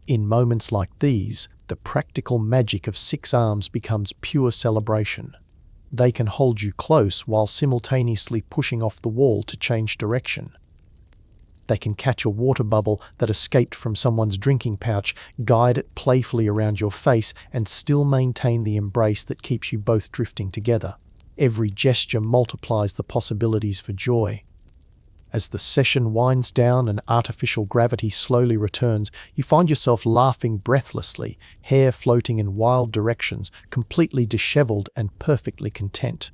In moments like these, the practical magic of 6 arms becomes pure celebration. They can hold you close while simultaneously pushing off the wall to change direction. They can catch a water bubble that escaped from someone's drinking pouch, guide it playfully around your face, and still maintain the embrace that keeps you both drifting together. Every gesture multiplies the possibilities for joy. As the session winds down and artificial gravity slowly returns, you find yourself laughing breathlessly, hair floating in wild directions, completely disheveled and perfectly content.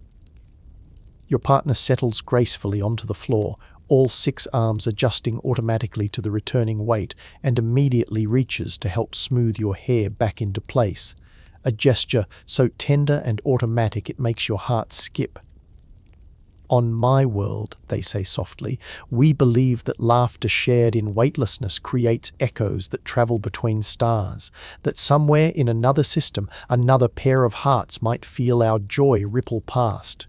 Your partner settles gracefully onto the floor, all 6 arms adjusting automatically to the returning weight, and immediately reaches to help smooth your hair back into place, a gesture so tender and automatic it makes your heart skip. On my world, they say softly, we believe that laughter shared in weightlessness creates echoes that travel between stars, that somewhere in another system, another pair of hearts might feel our joy ripple past.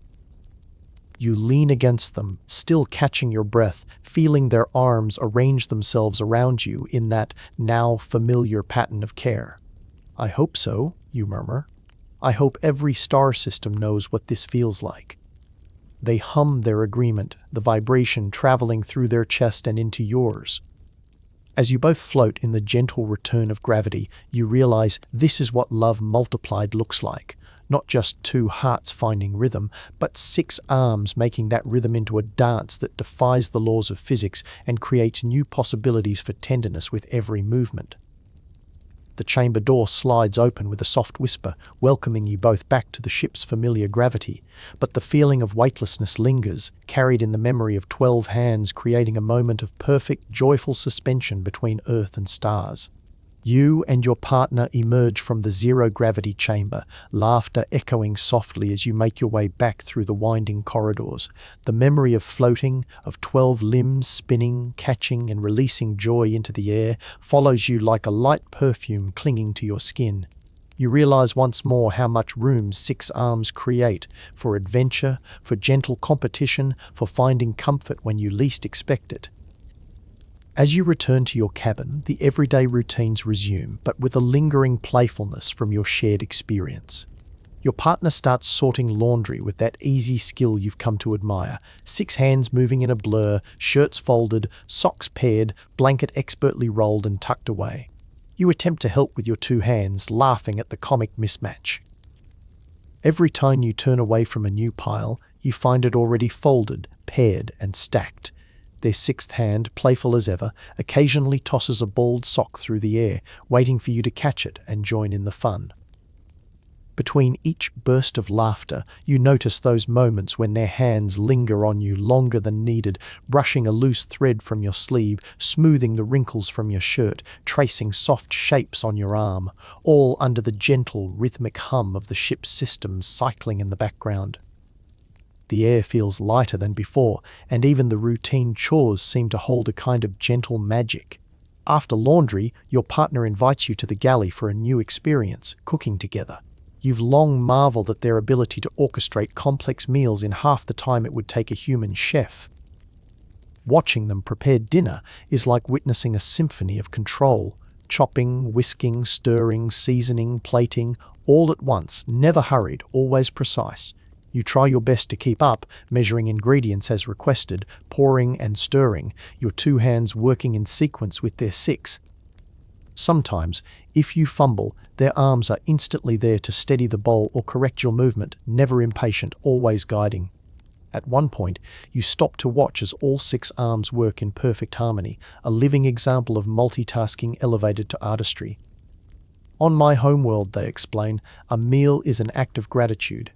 You lean against them, still catching your breath, feeling their arms arrange themselves around you in that now familiar pattern of care. I hope so, you murmur. I hope every star system knows what this feels like. They hum their agreement, the vibration traveling through their chest and into yours. As you both float in the gentle return of gravity, you realize this is what love multiplied looks like. Not just 2 hearts finding rhythm, but 6 arms making that rhythm into a dance that defies the laws of physics and creates new possibilities for tenderness with every movement. The chamber door slides open with a soft whisper, welcoming you both back to the ship's familiar gravity, but the feeling of weightlessness lingers, carried in the memory of 12 hands, creating a moment of perfect, joyful suspension between Earth and stars. You and your partner emerge from the zero-gravity chamber, laughter echoing softly as you make your way back through the winding corridors. The memory of floating, of 12 limbs spinning, catching and releasing joy into the air, follows you like a light perfume clinging to your skin. You realize once more how much room 6 arms create for adventure, for gentle competition, for finding comfort when you least expect it. As you return to your cabin, the everyday routines resume, but with a lingering playfulness from your shared experience. Your partner starts sorting laundry with that easy skill you've come to admire, 6 hands moving in a blur, shirts folded, socks paired, blanket expertly rolled and tucked away. You attempt to help with your 2 hands, laughing at the comic mismatch. Every time you turn away from a new pile, you find it already folded, paired and stacked. Their sixth hand, playful as ever, occasionally tosses a balled sock through the air, waiting for you to catch it and join in the fun. Between each burst of laughter, you notice those moments when their hands linger on you longer than needed, brushing a loose thread from your sleeve, smoothing the wrinkles from your shirt, tracing soft shapes on your arm, all under the gentle, rhythmic hum of the ship's systems cycling in the background. The air feels lighter than before, and even the routine chores seem to hold a kind of gentle magic. After laundry, your partner invites you to the galley for a new experience, cooking together. You've long marveled at their ability to orchestrate complex meals in half the time it would take a human chef. Watching them prepare dinner is like witnessing a symphony of control. Chopping, whisking, stirring, seasoning, plating, all at once, never hurried, always precise. You try your best to keep up, measuring ingredients as requested, pouring and stirring, your two hands working in sequence with their six. Sometimes, if you fumble, their arms are instantly there to steady the bowl or correct your movement, never impatient, always guiding. At one point, you stop to watch as all six arms work in perfect harmony, a living example of multitasking elevated to artistry. On my homeworld, they explain, a meal is an act of gratitude.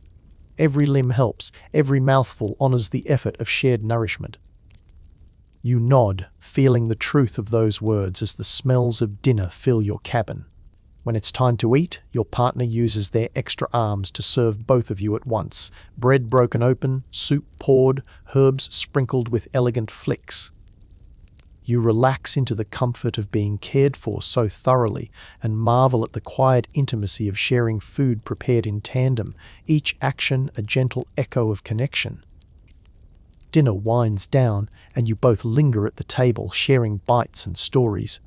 Every limb helps, every mouthful honors the effort of shared nourishment. You nod, feeling the truth of those words as the smells of dinner fill your cabin. When it's time to eat, your partner uses their extra arms to serve both of you at once. Bread broken open, soup poured, herbs sprinkled with elegant flicks. You relax into the comfort of being cared for so thoroughly and marvel at the quiet intimacy of sharing food prepared in tandem, each action a gentle echo of connection. Dinner winds down, and you both linger at the table, sharing bites and stories.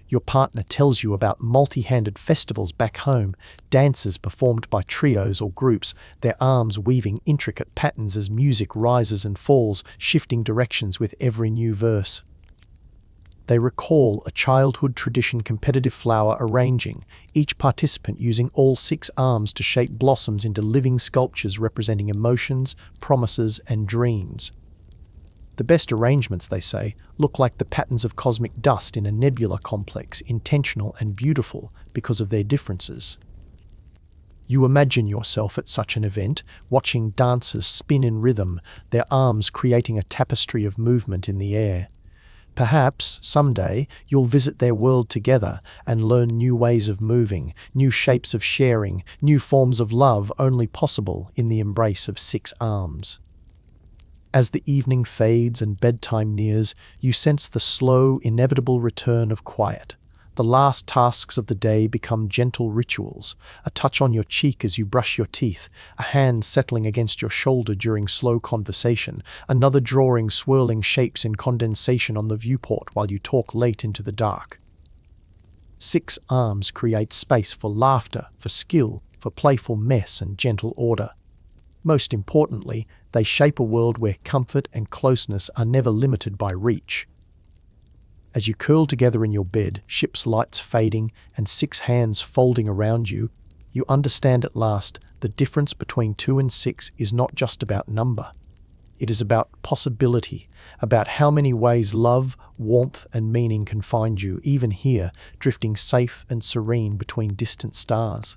Your partner tells you about multi-handed festivals back home, dances performed by trios or groups, their arms weaving intricate patterns as music rises and falls, shifting directions with every new verse. They recall a childhood tradition, competitive flower arranging, each participant using all six arms to shape blossoms into living sculptures representing emotions, promises, and dreams. The best arrangements, they say, look like the patterns of cosmic dust in a nebula complex, intentional and beautiful because of their differences. You imagine yourself at such an event, watching dancers spin in rhythm, their arms creating a tapestry of movement in the air. Perhaps, someday, you'll visit their world together and learn new ways of moving, new shapes of sharing, new forms of love only possible in the embrace of six arms. As the evening fades and bedtime nears, you sense the slow, inevitable return of quiet. The last tasks of the day become gentle rituals, a touch on your cheek as you brush your teeth, a hand settling against your shoulder during slow conversation, another drawing swirling shapes in condensation on the viewport while you talk late into the dark. Six arms create space for laughter, for skill, for playful mess and gentle order. Most importantly, they shape a world where comfort and closeness are never limited by reach. As you curl together in your bed, ship's lights fading and six hands folding around you, you understand at last the difference between 2 and 6 is not just about number. It is about possibility, about how many ways love, warmth, and meaning can find you, even here, drifting safe and serene between distant stars.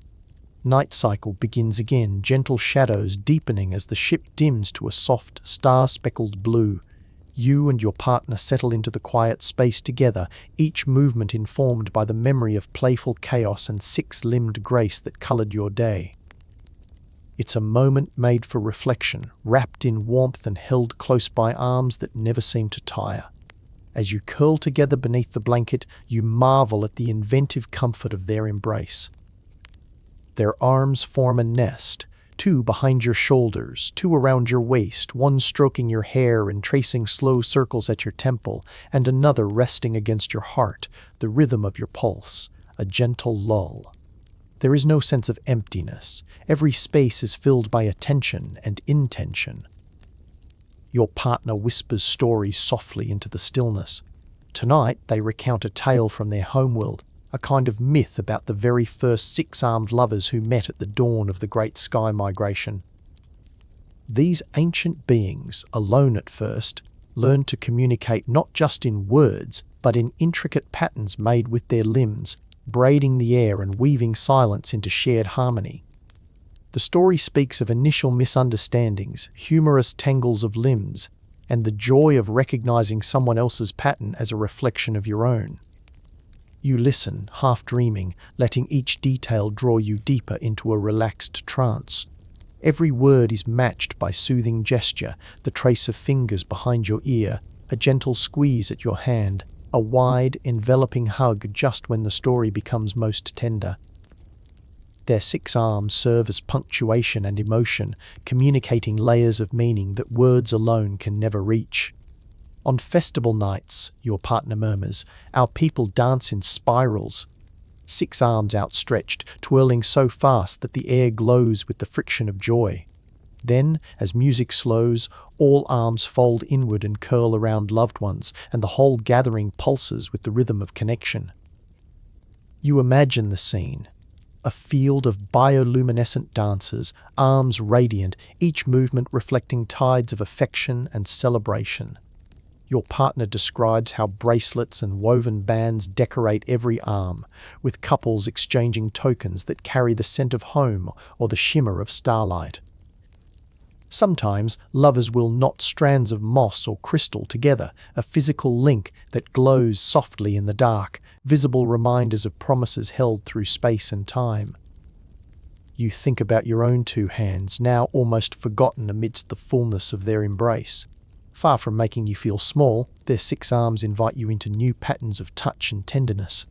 Night cycle begins again, gentle shadows deepening as the ship dims to a soft, star-speckled blue. You and your partner settle into the quiet space together, each movement informed by the memory of playful chaos and six-limbed grace that colored your day. It's a moment made for reflection, wrapped in warmth and held close by arms that never seem to tire. As you curl together beneath the blanket, you marvel at the inventive comfort of their embrace. Their arms form a nest, 2 behind your shoulders, 2 around your waist, one stroking your hair and tracing slow circles at your temple, and another resting against your heart, the rhythm of your pulse, a gentle lull. There is no sense of emptiness. Every space is filled by attention and intention. Your partner whispers stories softly into the stillness. Tonight they recount a tale from their homeworld, a kind of myth about the very first six-armed lovers who met at the dawn of the great sky migration. These ancient beings, alone at first, learn to communicate not just in words, but in intricate patterns made with their limbs, braiding the air and weaving silence into shared harmony. The story speaks of initial misunderstandings, humorous tangles of limbs, and the joy of recognizing someone else's pattern as a reflection of your own. You listen, half dreaming, letting each detail draw you deeper into a relaxed trance. Every word is matched by soothing gesture, the trace of fingers behind your ear, a gentle squeeze at your hand, a wide, enveloping hug just when the story becomes most tender. Their 6 arms serve as punctuation and emotion, communicating layers of meaning that words alone can never reach. On festival nights, your partner murmurs, our people dance in spirals, 6 arms outstretched, twirling so fast that the air glows with the friction of joy. Then, as music slows, all arms fold inward and curl around loved ones, and the whole gathering pulses with the rhythm of connection. You imagine the scene. A field of bioluminescent dancers, arms radiant, each movement reflecting tides of affection and celebration. Your partner describes how bracelets and woven bands decorate every arm, with couples exchanging tokens that carry the scent of home or the shimmer of starlight. Sometimes lovers will knot strands of moss or crystal together, a physical link that glows softly in the dark, visible reminders of promises held through space and time. You think about your own 2 hands, now almost forgotten amidst the fullness of their embrace. Far from making you feel small, their 6 arms invite you into new patterns of touch and tenderness.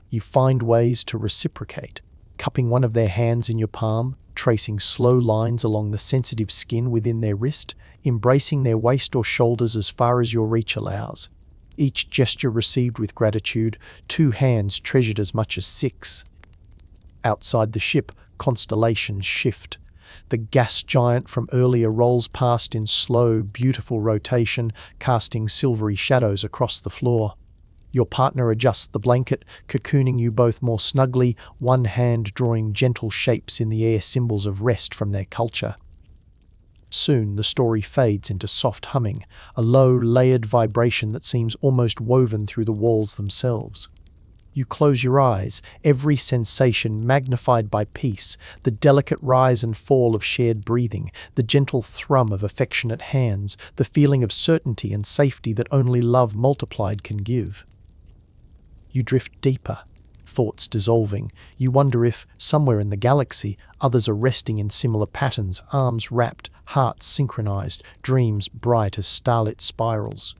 You find ways to reciprocate, cupping one of their hands in your palm, tracing slow lines along the sensitive skin within their wrist, embracing their waist or shoulders as far as your reach allows. Each gesture received with gratitude, 2 hands treasured as much as 6. Outside the ship, constellations shift. The gas giant from earlier rolls past in slow, beautiful rotation, casting silvery shadows across the floor. Your partner adjusts the blanket, cocooning you both more snugly, one hand drawing gentle shapes in the air, symbols of rest from their culture. Soon the story fades into soft humming, a low, layered vibration that seems almost woven through the walls themselves. You close your eyes, every sensation magnified by peace, the delicate rise and fall of shared breathing, the gentle thrum of affectionate hands, the feeling of certainty and safety that only love multiplied can give. You drift deeper, thoughts dissolving. You wonder if, somewhere in the galaxy, others are resting in similar patterns, arms wrapped, hearts synchronized, dreams bright as starlit spirals.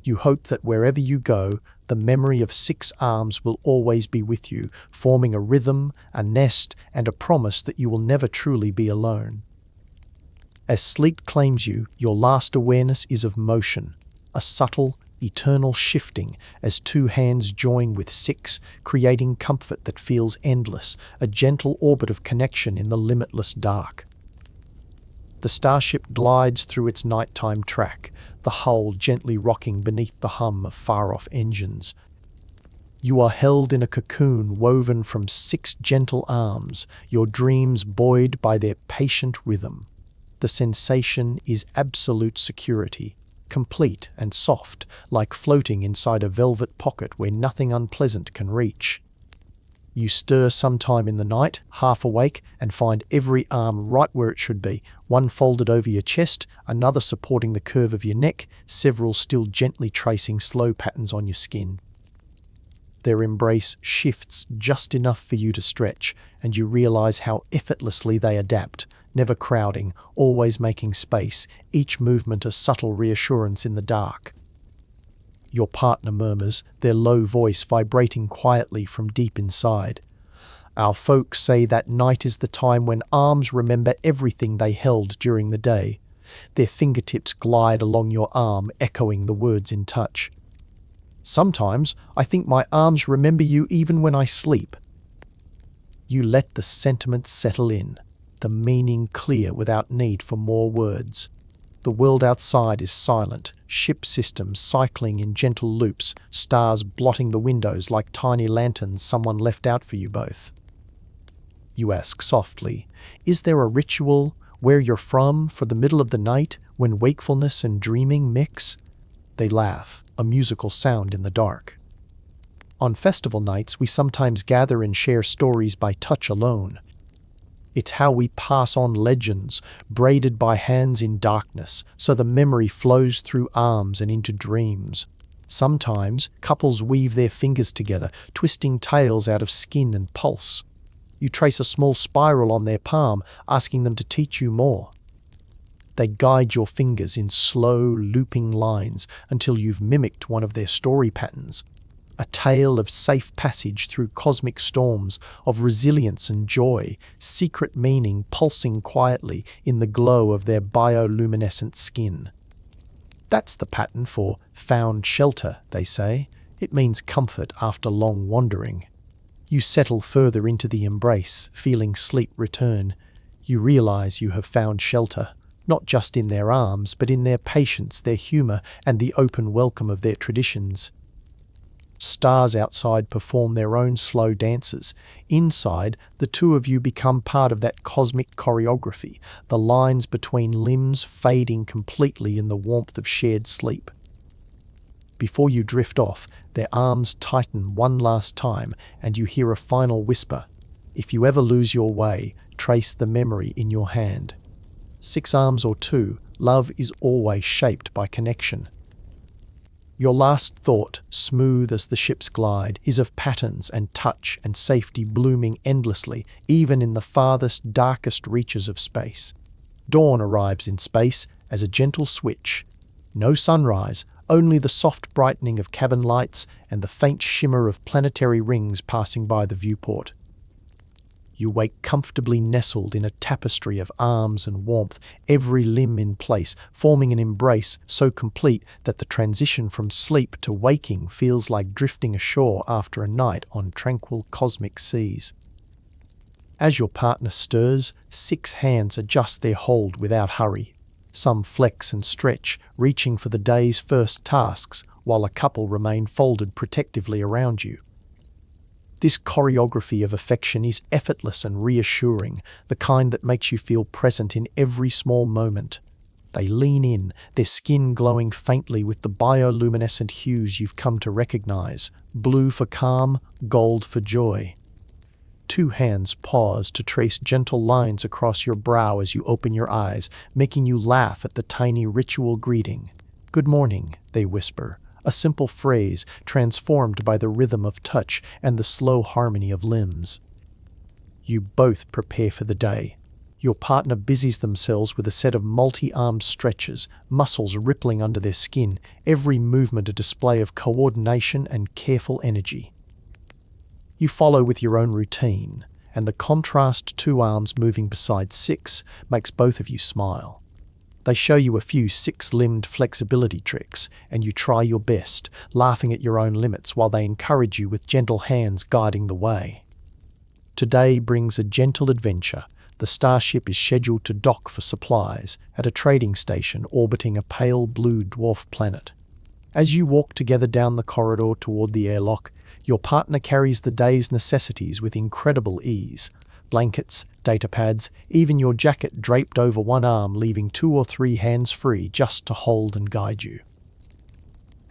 You hope that wherever you go, the memory of 6 arms will always be with you, forming a rhythm, a nest, and a promise that you will never truly be alone. As sleep claims you, your last awareness is of motion, a subtle, eternal shifting as 2 hands join with 6, creating comfort that feels endless, a gentle orbit of connection in the limitless dark. The starship glides through its nighttime track, the hull gently rocking beneath the hum of far-off engines. You are held in a cocoon woven from 6 gentle arms, your dreams buoyed by their patient rhythm. The sensation is absolute security, complete and soft, like floating inside a velvet pocket where nothing unpleasant can reach. You stir sometime in the night, half awake, and find every arm right where it should be, one folded over your chest, another supporting the curve of your neck, several still gently tracing slow patterns on your skin. Their embrace shifts just enough for you to stretch, and you realize how effortlessly they adapt, never crowding, always making space, each movement a subtle reassurance in the dark. Your partner murmurs, their low voice vibrating quietly from deep inside. Our folks say that night is the time when arms remember everything they held during the day. Their fingertips glide along your arm, echoing the words in touch. Sometimes I think my arms remember you even when I sleep. You let the sentiment settle in, the meaning clear without need for more words. The world outside is silent, ship systems cycling in gentle loops, stars blotting the windows like tiny lanterns someone left out for you both. You ask softly, is there a ritual Where you're from for the middle of the night when wakefulness and dreaming mix? They laugh, a musical sound in the dark. On festival nights, we sometimes gather and share stories by touch alone. It's how we pass on legends, braided by hands in darkness, so the memory flows through arms and into dreams. Sometimes, couples weave their fingers together, twisting tales out of skin and pulse. You trace a small spiral on their palm, asking them to teach you more. They guide your fingers in slow, looping lines until you've mimicked one of their story patterns. A tale of safe passage through cosmic storms, of resilience and joy, secret meaning pulsing quietly in the glow of their bioluminescent skin. That's the pattern for found shelter, they say. It means comfort after long wandering. You settle further into the embrace, feeling sleep return. You realize you have found shelter, not just in their arms, but in their patience, their humor, and the open welcome of their traditions. Stars outside perform their own slow dances. Inside, the two of you become part of that cosmic choreography, the lines between limbs fading completely in the warmth of shared sleep. Before you drift off, their arms tighten one last time, and you hear a final whisper. If you ever lose your way, trace the memory in your hand. 6 arms or 2, love is always shaped by connection. Your last thought, smooth as the ships glide, is of patterns and touch and safety blooming endlessly, even in the farthest, darkest reaches of space. Dawn arrives in space as a gentle switch. No sunrise, only the soft brightening of cabin lights and the faint shimmer of planetary rings passing by the viewport. You wake comfortably nestled in a tapestry of arms and warmth, every limb in place, forming an embrace so complete that the transition from sleep to waking feels like drifting ashore after a night on tranquil cosmic seas. As your partner stirs, 6 hands adjust their hold without hurry. Some flex and stretch, reaching for the day's first tasks, while a couple remain folded protectively around you. This choreography of affection is effortless and reassuring, the kind that makes you feel present in every small moment. They lean in, their skin glowing faintly with the bioluminescent hues you've come to recognize, blue for calm, gold for joy. 2 hands pause to trace gentle lines across your brow as you open your eyes, making you laugh at the tiny ritual greeting. "Good morning," they whisper. A simple phrase transformed by the rhythm of touch and the slow harmony of limbs. You both prepare for the day. Your partner busies themselves with a set of multi-armed stretches, muscles rippling under their skin, every movement a display of coordination and careful energy. You follow with your own routine, and the contrast 2 arms moving beside 6 makes both of you smile. They show you a few 6-limbed flexibility tricks, and you try your best, laughing at your own limits while they encourage you with gentle hands guiding the way. Today brings a gentle adventure. The starship is scheduled to dock for supplies at a trading station orbiting a pale blue dwarf planet. As you walk together down the corridor toward the airlock, your partner carries the day's necessities with incredible ease. Blankets, data pads, even your jacket draped over one arm, leaving 2 or 3 hands free just to hold and guide you.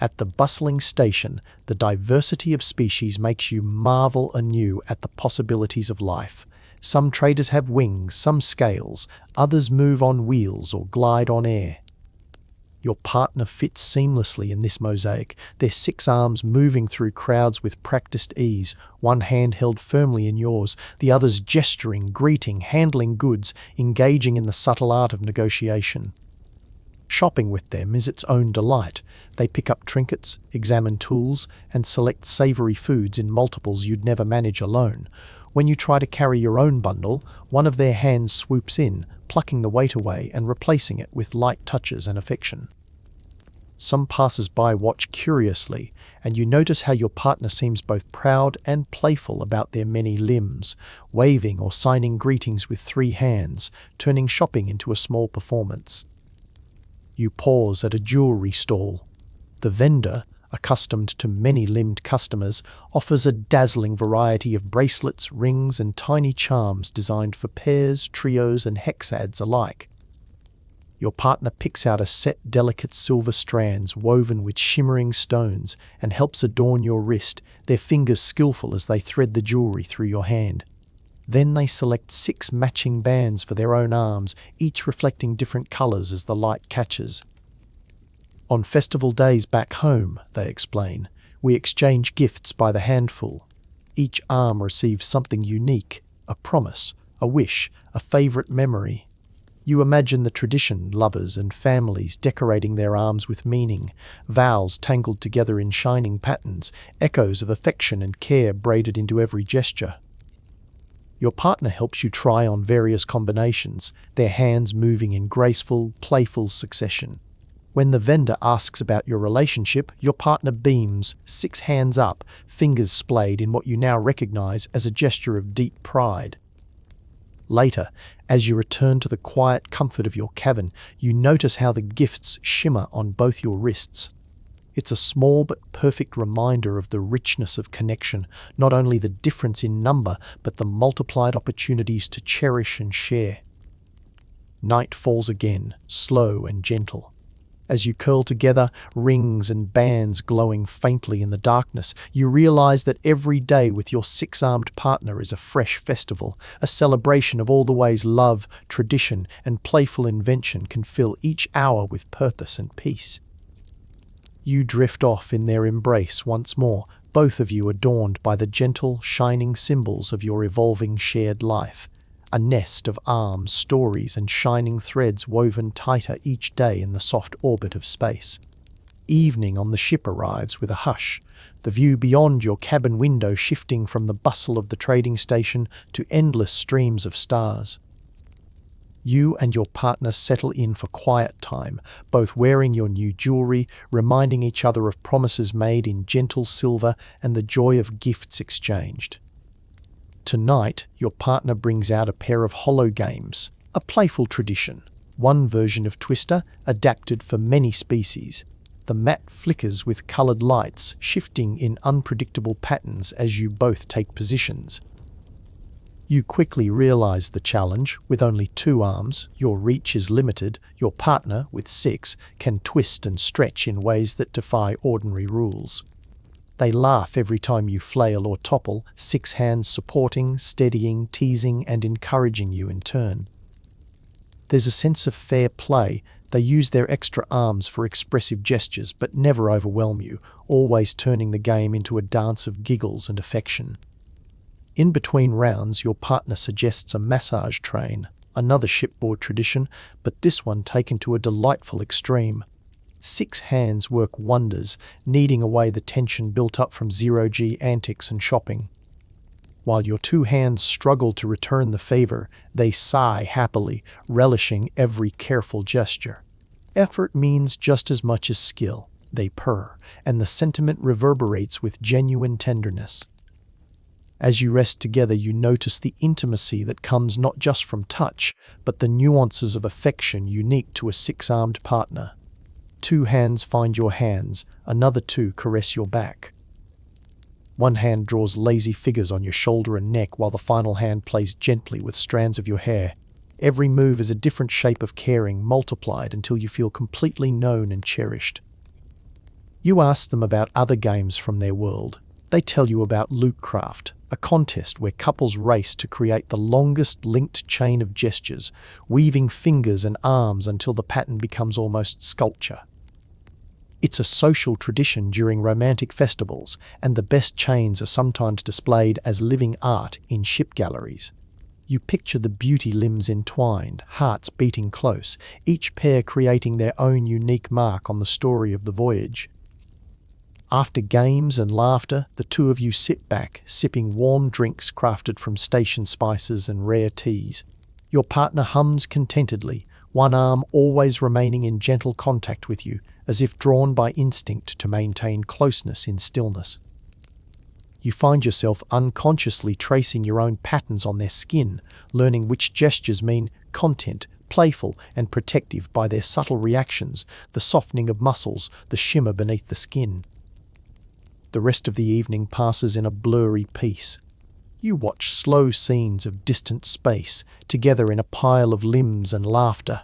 At the bustling station, the diversity of species makes you marvel anew at the possibilities of life. Some traders have wings, some scales, others move on wheels or glide on air. Your partner fits seamlessly in this mosaic, their 6 arms moving through crowds with practiced ease, one hand held firmly in yours, the others gesturing, greeting, handling goods, engaging in the subtle art of negotiation. Shopping with them is its own delight. They pick up trinkets, examine tools, and select savory foods in multiples you'd never manage alone. When you try to carry your own bundle, one of their hands swoops in, plucking the weight away and replacing it with light touches and affection. Some passers-by watch curiously, and you notice how your partner seems both proud and playful about their many limbs, waving or signing greetings with 3 hands, turning shopping into a small performance. You pause at a jewelry stall. The vendor, accustomed to many-limbed customers, offers a dazzling variety of bracelets, rings, and tiny charms designed for pairs, trios, and hexads alike. Your partner picks out a set delicate silver strands woven with shimmering stones and helps adorn your wrist, their fingers skillful as they thread the jewelry through your hand. Then they select 6 matching bands for their own arms, each reflecting different colors as the light catches. On festival days back home, they explain, we exchange gifts by the handful. Each arm receives something unique, a promise, a wish, a favorite memory. You imagine the tradition, lovers and families decorating their arms with meaning, vows tangled together in shining patterns, echoes of affection and care braided into every gesture. Your partner helps you try on various combinations, their hands moving in graceful, playful succession. When the vendor asks about your relationship, your partner beams, 6 hands up, fingers splayed in what you now recognize as a gesture of deep pride. Later, as you return to the quiet comfort of your cabin, you notice how the gifts shimmer on both your wrists. It's a small but perfect reminder of the richness of connection, not only the difference in number, but the multiplied opportunities to cherish and share. Night falls again, slow and gentle. As you curl together, rings and bands glowing faintly in the darkness, you realize that every day with your 6-armed partner is a fresh festival, a celebration of all the ways love, tradition, and playful invention can fill each hour with purpose and peace. You drift off in their embrace once more, both of you adorned by the gentle, shining symbols of your evolving shared life. A nest of arms, stories, and shining threads woven tighter each day in the soft orbit of space. Evening on the ship arrives with a hush, the view beyond your cabin window shifting from the bustle of the trading station to endless streams of stars. You and your partner settle in for quiet time, both wearing your new jewelry, reminding each other of promises made in gentle silver and the joy of gifts exchanged. Tonight, your partner brings out a pair of holo games, a playful tradition, one version of Twister adapted for many species. The mat flickers with colored lights, shifting in unpredictable patterns as you both take positions. You quickly realize the challenge. With only 2 arms, your reach is limited. Your partner, with 6, can twist and stretch in ways that defy ordinary rules. They laugh every time you flail or topple, 6 hands supporting, steadying, teasing, and encouraging you in turn. There's a sense of fair play. They use their extra arms for expressive gestures, but never overwhelm you, always turning the game into a dance of giggles and affection. In between rounds, your partner suggests a massage train, another shipboard tradition, but this one taken to a delightful extreme. 6 hands work wonders, kneading away the tension built up from zero-G antics and shopping. While your 2 hands struggle to return the favor, they sigh happily, relishing every careful gesture. Effort means just as much as skill, they purr, and the sentiment reverberates with genuine tenderness. As you rest together, you notice the intimacy that comes not just from touch, but the nuances of affection unique to a 6-armed partner. 2 hands find your hands, another 2 caress your back. One hand draws lazy figures on your shoulder and neck while the final hand plays gently with strands of your hair. Every move is a different shape of caring, multiplied until you feel completely known and cherished. You ask them about other games from their world. They tell you about Loopcraft, a contest where couples race to create the longest linked chain of gestures, weaving fingers and arms until the pattern becomes almost sculpture. It's a social tradition during romantic festivals, and the best chains are sometimes displayed as living art in ship galleries. You picture the beauty limbs entwined, hearts beating close, each pair creating their own unique mark on the story of the voyage. After games and laughter, the 2 of you sit back, sipping warm drinks crafted from station spices and rare teas. Your partner hums contentedly, one arm always remaining in gentle contact with you, as if drawn by instinct to maintain closeness in stillness. You find yourself unconsciously tracing your own patterns on their skin, learning which gestures mean content, playful and protective by their subtle reactions, the softening of muscles, the shimmer beneath the skin. The rest of the evening passes in a blurry peace. You watch slow scenes of distant space, together in a pile of limbs and laughter.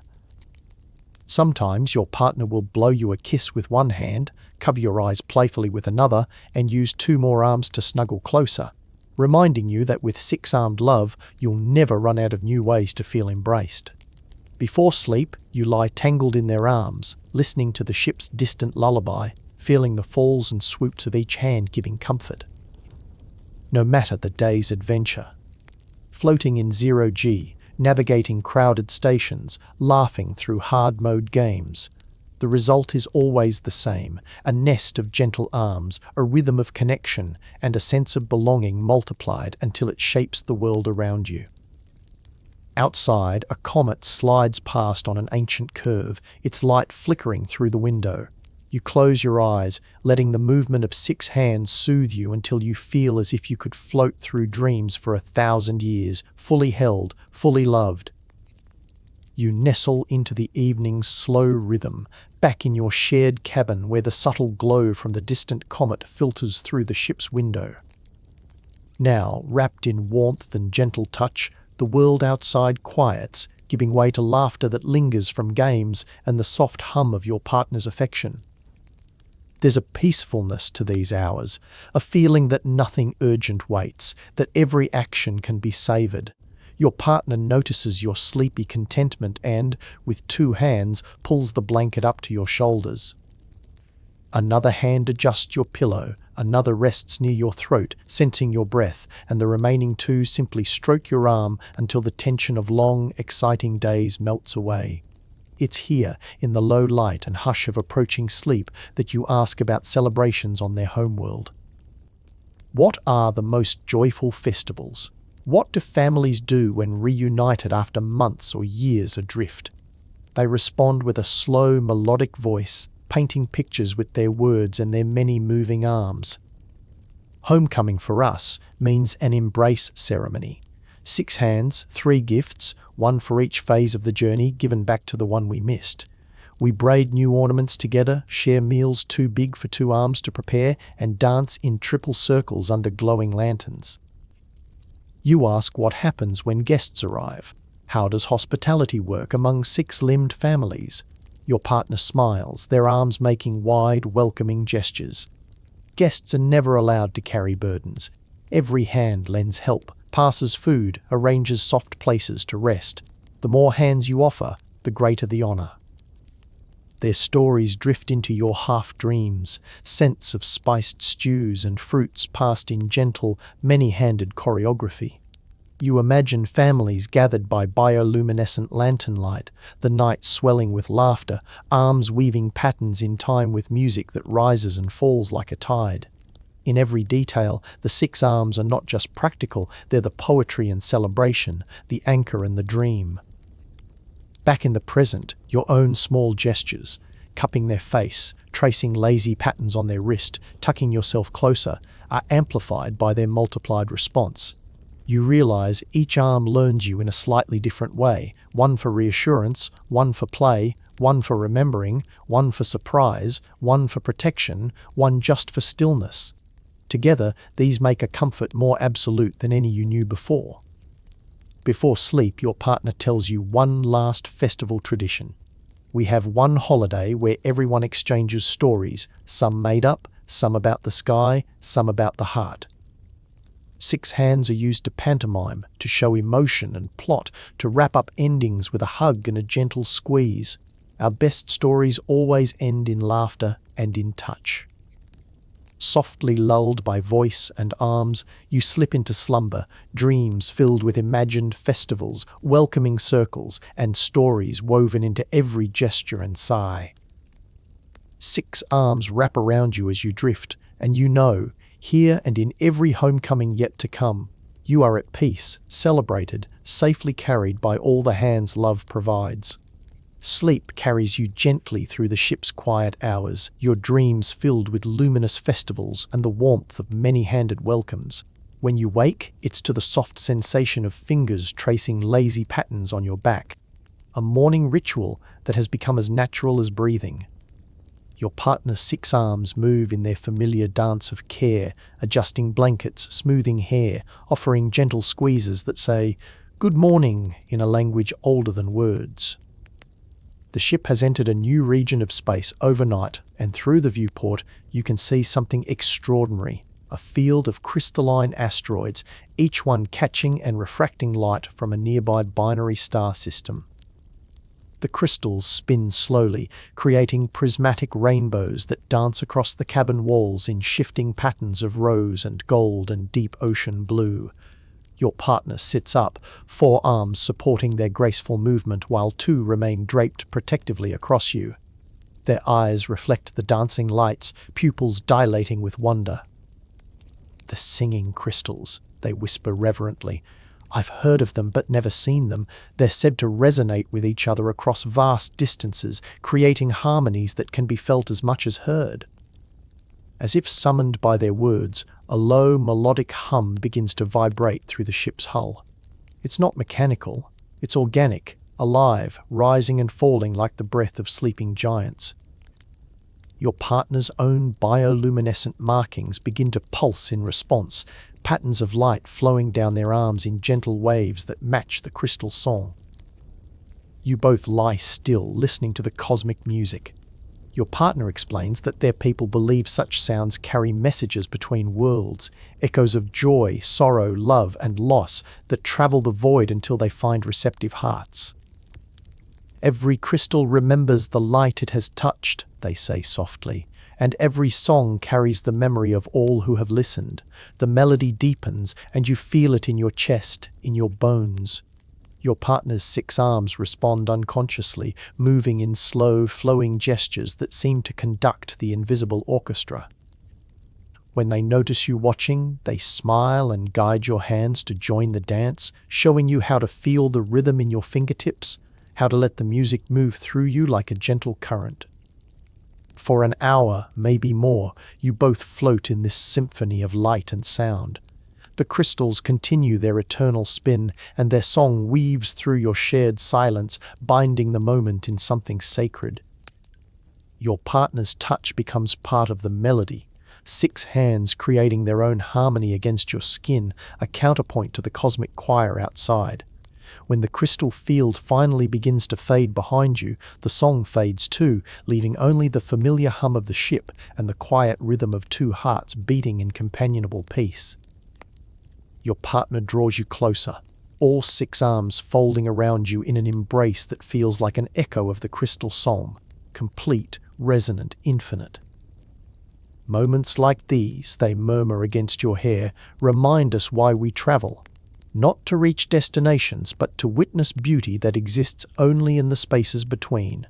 Sometimes your partner will blow you a kiss with one hand, cover your eyes playfully with another, and use two more arms to snuggle closer, reminding you that with six-armed love, you'll never run out of new ways to feel embraced. Before sleep, you lie tangled in their arms, listening to the ship's distant lullaby, feeling the falls and swoops of each hand giving comfort. No matter the day's adventure. Floating in zero-G, navigating crowded stations, laughing through hard-mode games. The result is always the same, a nest of gentle arms, a rhythm of connection, and a sense of belonging multiplied until it shapes the world around you. Outside, a comet slides past on an ancient curve, its light flickering through the window. You close your eyes, letting the movement of six hands soothe you until you feel as if you could float through dreams for 1,000 years, fully held, fully loved. You nestle into the evening's slow rhythm, back in your shared cabin where the subtle glow from the distant comet filters through the ship's window. Now, wrapped in warmth and gentle touch, the world outside quiets, giving way to laughter that lingers from games and the soft hum of your partner's affection. There's a peacefulness to these hours, a feeling that nothing urgent waits, that every action can be savoured. Your partner notices your sleepy contentment and, with two hands, pulls the blanket up to your shoulders. Another hand adjusts your pillow, another rests near your throat, sensing your breath, and the remaining two simply stroke your arm until the tension of long, exciting days melts away. It's here, in the low light and hush of approaching sleep, that you ask about celebrations on their homeworld. What are the most joyful festivals? What do families do when reunited after months or years adrift? They respond with a slow, melodic voice, painting pictures with their words and their many moving arms. Homecoming for us means an embrace ceremony. 6 hands, 3 gifts, one for each phase of the journey given back to the one we missed. We braid new ornaments together, share meals too big for 2 arms to prepare, and dance in triple circles under glowing lanterns. You ask what happens when guests arrive. How does hospitality work among 6-limbed families? Your partner smiles, their arms making wide, welcoming gestures. Guests are never allowed to carry burdens. Every hand lends help, passes food, arranges soft places to rest. The more hands you offer, the greater the honor. Their stories drift into your half-dreams, scents of spiced stews and fruits passed in gentle, many-handed choreography. You imagine families gathered by bioluminescent lantern light, the night swelling with laughter, arms weaving patterns in time with music that rises and falls like a tide. In every detail, the 6 arms are not just practical, they're the poetry and celebration, the anchor and the dream. Back in the present, your own small gestures, cupping their face, tracing lazy patterns on their wrist, tucking yourself closer, are amplified by their multiplied response. You realize each arm learns you in a slightly different way, one for reassurance, one for play, one for remembering, one for surprise, one for protection, one just for stillness. Together, these make a comfort more absolute than any you knew before. Before sleep, your partner tells you one last festival tradition. We have one holiday where everyone exchanges stories, some made up, some about the sky, some about the heart. 6 hands are used to pantomime, to show emotion and plot, to wrap up endings with a hug and a gentle squeeze. Our best stories always end in laughter and in touch. Softly lulled by voice and arms, you slip into slumber, dreams filled with imagined festivals, welcoming circles, and stories woven into every gesture and sigh. 6 arms wrap around you as you drift, and you know, here and in every homecoming yet to come, you are at peace, celebrated, safely carried by all the hands love provides. Sleep carries you gently through the ship's quiet hours, your dreams filled with luminous festivals and the warmth of many-handed welcomes. When you wake, it's to the soft sensation of fingers tracing lazy patterns on your back, a morning ritual that has become as natural as breathing. Your partner's 6 arms move in their familiar dance of care, adjusting blankets, smoothing hair, offering gentle squeezes that say, "Good morning," in a language older than words. The ship has entered a new region of space overnight, and through the viewport you can see something extraordinary. A field of crystalline asteroids, each one catching and refracting light from a nearby binary star system. The crystals spin slowly, creating prismatic rainbows that dance across the cabin walls in shifting patterns of rose and gold and deep ocean blue. Your partner sits up, 4 arms supporting their graceful movement while 2 remain draped protectively across you. Their eyes reflect the dancing lights, pupils dilating with wonder. "The singing crystals," they whisper reverently. "I've heard of them but never seen them. They're said to resonate with each other across vast distances, creating harmonies that can be felt as much as heard." As if summoned by their words, a low, melodic hum begins to vibrate through the ship's hull. It's not mechanical, it's organic, alive, rising and falling like the breath of sleeping giants. Your partner's own bioluminescent markings begin to pulse in response, patterns of light flowing down their arms in gentle waves that match the crystal song. You both lie still, listening to the cosmic music. Your partner explains that their people believe such sounds carry messages between worlds, echoes of joy, sorrow, love, and loss that travel the void until they find receptive hearts. "Every crystal remembers the light it has touched," they say softly, "and every song carries the memory of all who have listened. The melody deepens, and you feel it in your chest, in your bones." Your partner's 6 arms respond unconsciously, moving in slow, flowing gestures that seem to conduct the invisible orchestra. When they notice you watching, they smile and guide your hands to join the dance, showing you how to feel the rhythm in your fingertips, how to let the music move through you like a gentle current. For an hour, maybe more, you both float in this symphony of light and sound. The crystals continue their eternal spin, and their song weaves through your shared silence, binding the moment in something sacred. Your partner's touch becomes part of the melody, 6 hands creating their own harmony against your skin, a counterpoint to the cosmic choir outside. When the crystal field finally begins to fade behind you, the song fades too, leaving only the familiar hum of the ship and the quiet rhythm of 2 hearts beating in companionable peace. Your partner draws you closer, all 6 arms folding around you in an embrace that feels like an echo of the crystal song, complete, resonant, infinite. "Moments like these," they murmur against your hair, "remind us why we travel. Not to reach destinations, but to witness beauty that exists only in the spaces between."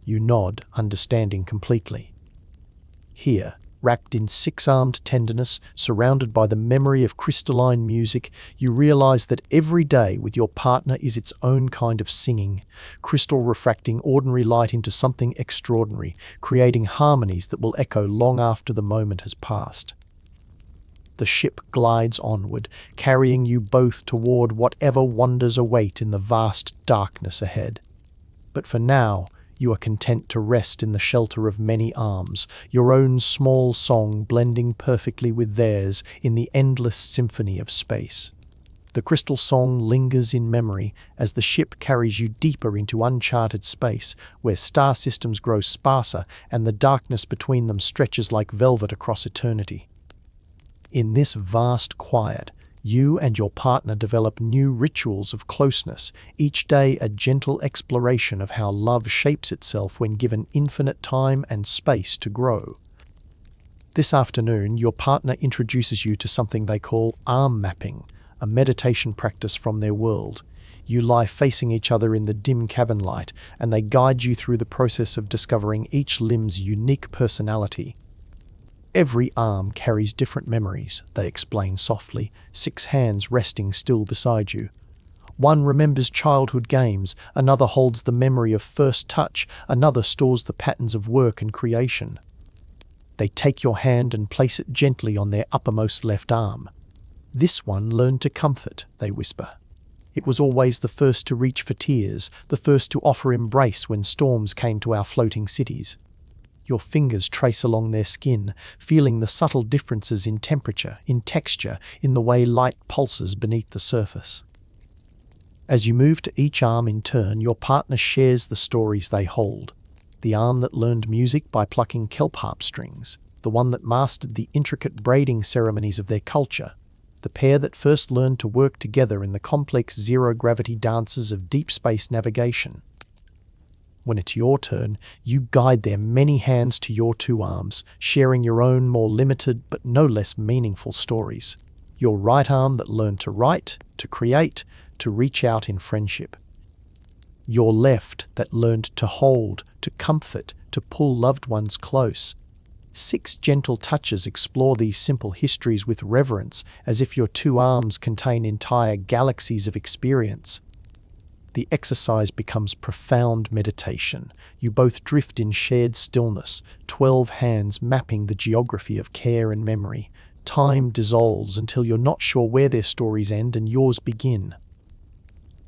You nod, understanding completely. Here, wrapped in 6-armed tenderness, surrounded by the memory of crystalline music, you realize that every day with your partner is its own kind of singing, crystal refracting ordinary light into something extraordinary, creating harmonies that will echo long after the moment has passed. The ship glides onward, carrying you both toward whatever wonders await in the vast darkness ahead. But for now, you are content to rest in the shelter of many arms, your own small song blending perfectly with theirs in the endless symphony of space. The crystal song lingers in memory as the ship carries you deeper into uncharted space, where star systems grow sparser and the darkness between them stretches like velvet across eternity. In this vast quiet, you and your partner develop new rituals of closeness, each day a gentle exploration of how love shapes itself when given infinite time and space to grow. This afternoon, your partner introduces you to something they call arm mapping, a meditation practice from their world. You lie facing each other in the dim cabin light, and they guide you through the process of discovering each limb's unique personality. "Every arm carries different memories," they explain softly, 6 hands resting still beside you. "One remembers childhood games, another holds the memory of first touch, another stores the patterns of work and creation." They take your hand and place it gently on their uppermost left arm. "This one learned to comfort," they whisper. "It was always the first to reach for tears, the first to offer embrace when storms came to our floating cities." Your fingers trace along their skin, feeling the subtle differences in temperature, in texture, in the way light pulses beneath the surface. As you move to each arm in turn, your partner shares the stories they hold. The arm that learned music by plucking kelp harp strings, the one that mastered the intricate braiding ceremonies of their culture, the pair that first learned to work together in the complex zero-gravity dances of deep space navigation. When it's your turn, you guide their many hands to your two arms, sharing your own more limited but no less meaningful stories. Your right arm that learned to write, to create, to reach out in friendship. Your left that learned to hold, to comfort, to pull loved ones close. 6 gentle touches explore these simple histories with reverence, as if your two arms contain entire galaxies of experience. The exercise becomes profound meditation. You both drift in shared stillness, 12 hands mapping the geography of care and memory. Time dissolves until you're not sure where their stories end and yours begin.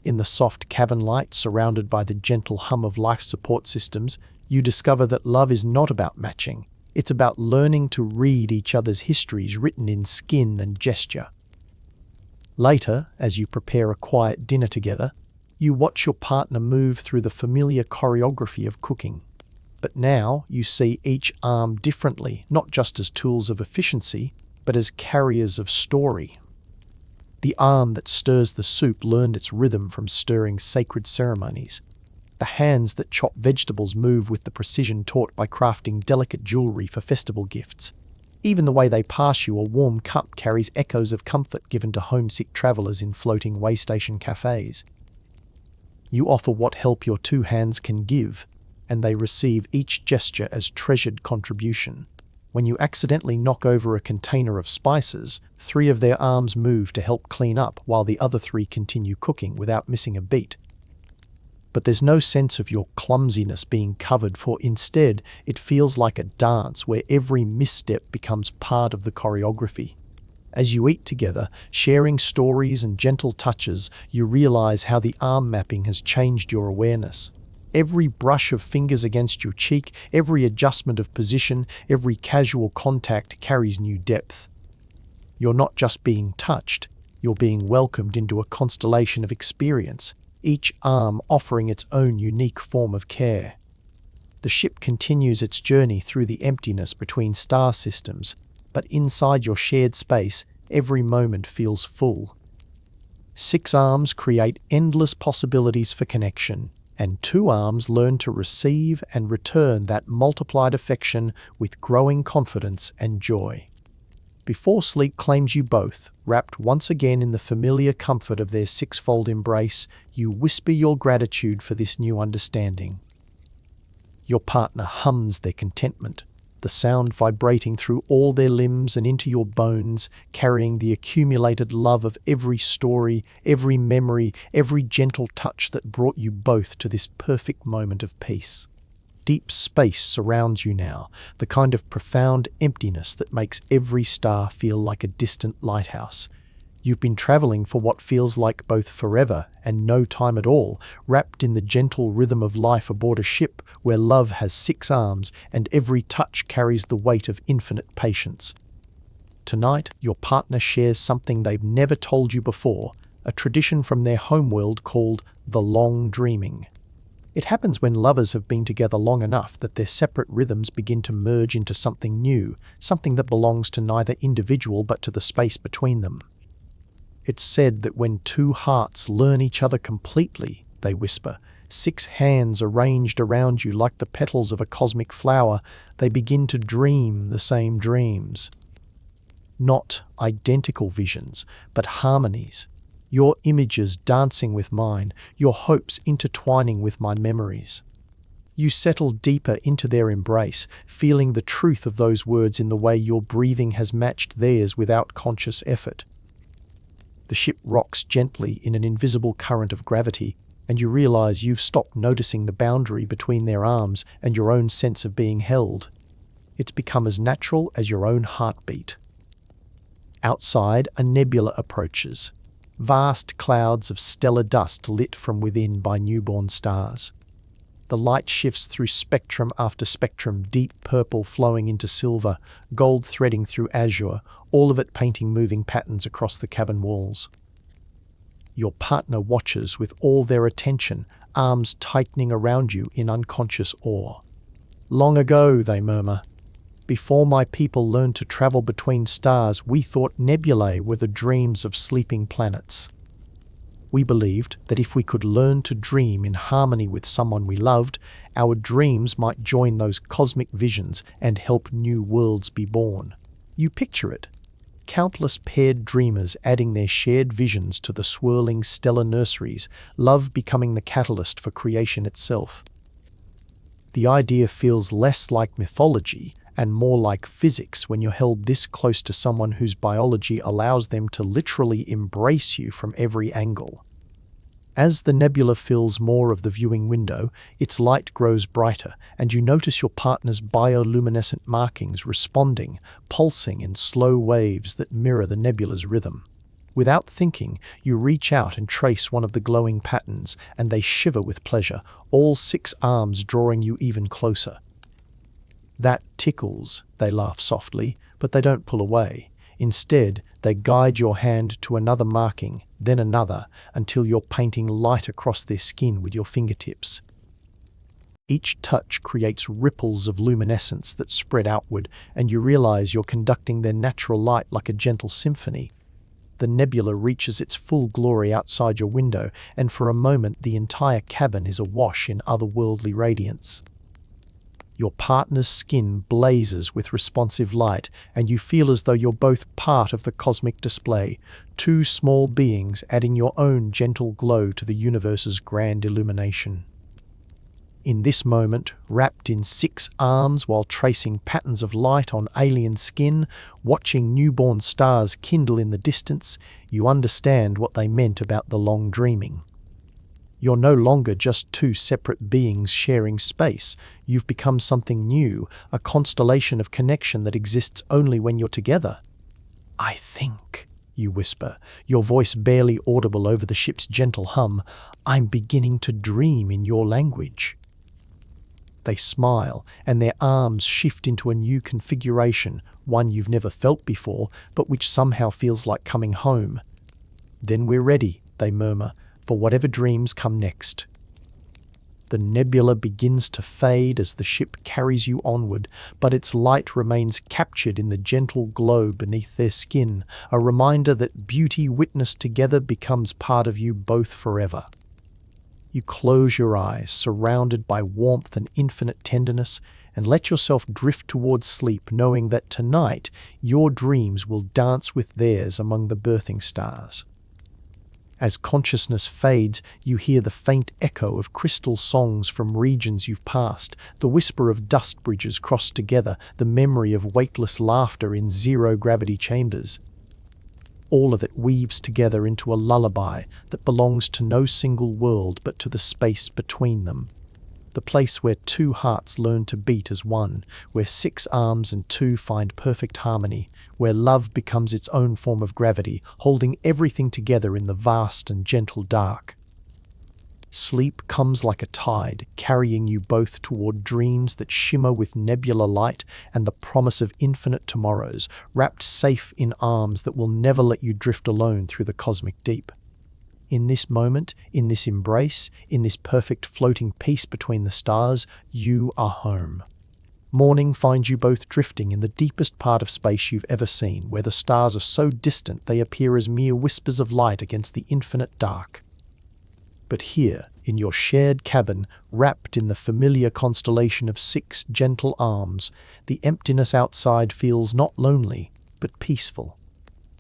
In the soft cabin light, surrounded by the gentle hum of life support systems, you discover that love is not about matching. It's about learning to read each other's histories written in skin and gesture. Later, as you prepare a quiet dinner together, you watch your partner move through the familiar choreography of cooking. But now you see each arm differently, not just as tools of efficiency, but as carriers of story. The arm that stirs the soup learned its rhythm from stirring sacred ceremonies. The hands that chop vegetables move with the precision taught by crafting delicate jewelry for festival gifts. Even the way they pass you a warm cup carries echoes of comfort given to homesick travelers in floating waystation cafes. You offer what help your two hands can give, and they receive each gesture as treasured contribution. When you accidentally knock over a container of spices, 3 of their arms move to help clean up while the other 3 continue cooking without missing a beat. But there's no sense of your clumsiness being covered, for instead it feels like a dance where every misstep becomes part of the choreography. As you eat together, sharing stories and gentle touches, you realize how the arm mapping has changed your awareness. Every brush of fingers against your cheek, every adjustment of position, every casual contact carries new depth. You're not just being touched, you're being welcomed into a constellation of experience, each arm offering its own unique form of care. The ship continues its journey through the emptiness between star systems, but inside your shared space, every moment feels full. 6 arms create endless possibilities for connection, and 2 arms learn to receive and return that multiplied affection with growing confidence and joy. Before sleep claims you both, wrapped once again in the familiar comfort of their 6-fold embrace, you whisper your gratitude for this new understanding. Your partner hums their contentment, the sound vibrating through all their limbs and into your bones, carrying the accumulated love of every story, every memory, every gentle touch that brought you both to this perfect moment of peace. Deep space surrounds you now, the kind of profound emptiness that makes every star feel like a distant lighthouse. You've been traveling for what feels like both forever and no time at all, wrapped in the gentle rhythm of life aboard a ship where love has 6 arms and every touch carries the weight of infinite patience. Tonight, your partner shares something they've never told you before, a tradition from their homeworld called the long dreaming. It happens when lovers have been together long enough that their separate rhythms begin to merge into something new, something that belongs to neither individual but to the space between them. It's said that when 2 hearts learn each other completely, they whisper, 6 hands arranged around you like the petals of a cosmic flower, they begin to dream the same dreams. Not identical visions, but harmonies. Your images dancing with mine, your hopes intertwining with my memories. You settle deeper into their embrace, feeling the truth of those words in the way your breathing has matched theirs without conscious effort. The ship rocks gently in an invisible current of gravity, and you realize you've stopped noticing the boundary between their arms and your own sense of being held. It's become as natural as your own heartbeat. Outside, a nebula approaches. Vast clouds of stellar dust lit from within by newborn stars. The light shifts through spectrum after spectrum, deep purple flowing into silver, gold threading through azure, all of it painting moving patterns across the cabin walls. Your partner watches with all their attention, arms tightening around you in unconscious awe. "Long ago," they murmur, "before my people learned to travel between stars, we thought nebulae were the dreams of sleeping planets. We believed that if we could learn to dream in harmony with someone we loved, our dreams might join those cosmic visions and help new worlds be born." You picture it. Countless paired dreamers adding their shared visions to the swirling stellar nurseries, love becoming the catalyst for creation itself. The idea feels less like mythology and more like physics when you're held this close to someone whose biology allows them to literally embrace you from every angle. As the nebula fills more of the viewing window, its light grows brighter, and you notice your partner's bioluminescent markings responding, pulsing in slow waves that mirror the nebula's rhythm. Without thinking, you reach out and trace one of the glowing patterns, and they shiver with pleasure, all 6 arms drawing you even closer. "That tickles," they laugh softly, but they don't pull away. Instead, they guide your hand to another marking, then another, until you're painting light across their skin with your fingertips. Each touch creates ripples of luminescence that spread outward, and you realize you're conducting their natural light like a gentle symphony. The nebula reaches its full glory outside your window, and for a moment the entire cabin is awash in otherworldly radiance. Your partner's skin blazes with responsive light, and you feel as though you're both part of the cosmic display, 2 small beings adding your own gentle glow to the universe's grand illumination. In this moment, wrapped in 6 arms while tracing patterns of light on alien skin, watching newborn stars kindle in the distance, you understand what they meant about the long dreaming. You're no longer just 2 separate beings sharing space. You've become something new, a constellation of connection that exists only when you're together. "I think," you whisper, your voice barely audible over the ship's gentle hum, "I'm beginning to dream in your language." They smile, and their arms shift into a new configuration, one you've never felt before, but which somehow feels like coming home. "Then we're ready," they murmur, "for whatever dreams come next." The nebula begins to fade as the ship carries you onward, but its light remains captured in the gentle glow beneath their skin, a reminder that beauty witnessed together becomes part of you both forever. You close your eyes, surrounded by warmth and infinite tenderness, and let yourself drift towards sleep, knowing that tonight your dreams will dance with theirs among the birthing stars. As consciousness fades, you hear the faint echo of crystal songs from regions you've passed, the whisper of dust bridges crossed together, the memory of weightless laughter in zero-gravity chambers. All of it weaves together into a lullaby that belongs to no single world but to the space between them. The place where 2 hearts learn to beat as one, where 6 arms and 2 find perfect harmony, where love becomes its own form of gravity, holding everything together in the vast and gentle dark. Sleep comes like a tide, carrying you both toward dreams that shimmer with nebula light and the promise of infinite tomorrows, wrapped safe in arms that will never let you drift alone through the cosmic deep. In this moment, in this embrace, in this perfect floating peace between the stars, you are home. Morning finds you both drifting in the deepest part of space you've ever seen, where the stars are so distant they appear as mere whispers of light against the infinite dark. But here, in your shared cabin, wrapped in the familiar constellation of 6 gentle arms, the emptiness outside feels not lonely, but peaceful.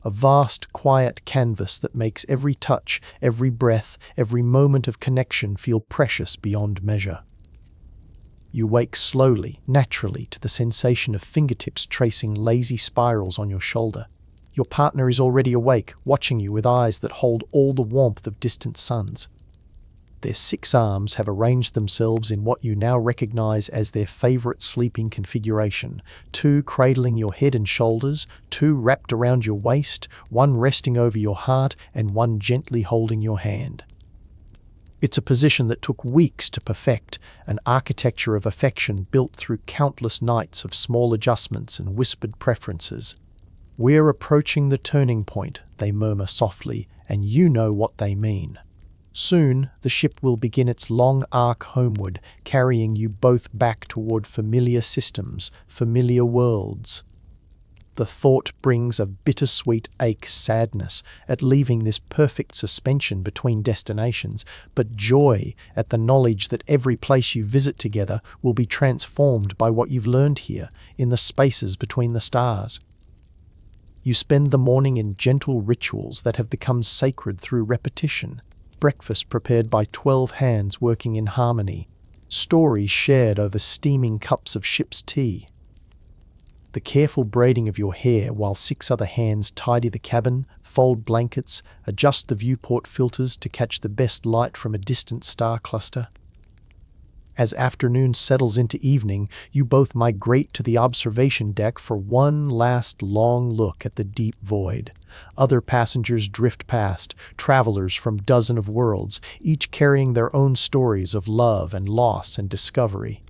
A vast, quiet canvas that makes every touch, every breath, every moment of connection feel precious beyond measure. You wake slowly, naturally, to the sensation of fingertips tracing lazy spirals on your shoulder. Your partner is already awake, watching you with eyes that hold all the warmth of distant suns. Their 6 arms have arranged themselves in what you now recognize as their favorite sleeping configuration, 2 cradling your head and shoulders, 2 wrapped around your waist, 1 resting over your heart, and 1 gently holding your hand. It's a position that took weeks to perfect, an architecture of affection built through countless nights of small adjustments and whispered preferences. "We're approaching the turning point," they murmur softly, and you know what they mean. Soon, the ship will begin its long arc homeward, carrying you both back toward familiar systems, familiar worlds. The thought brings a bittersweet sadness at leaving this perfect suspension between destinations, but joy at the knowledge that every place you visit together will be transformed by what you've learned here, in the spaces between the stars. You spend the morning in gentle rituals that have become sacred through repetition. Breakfast prepared by 12 hands working in harmony. Stories shared over steaming cups of ship's tea. The careful braiding of your hair while 6 other hands tidy the cabin, fold blankets, adjust the viewport filters to catch the best light from a distant star cluster. As afternoon settles into evening, you both migrate to the observation deck for one last long look at the deep void. Other passengers drift past, travelers from dozens of worlds, each carrying their own stories of love and loss and discovery.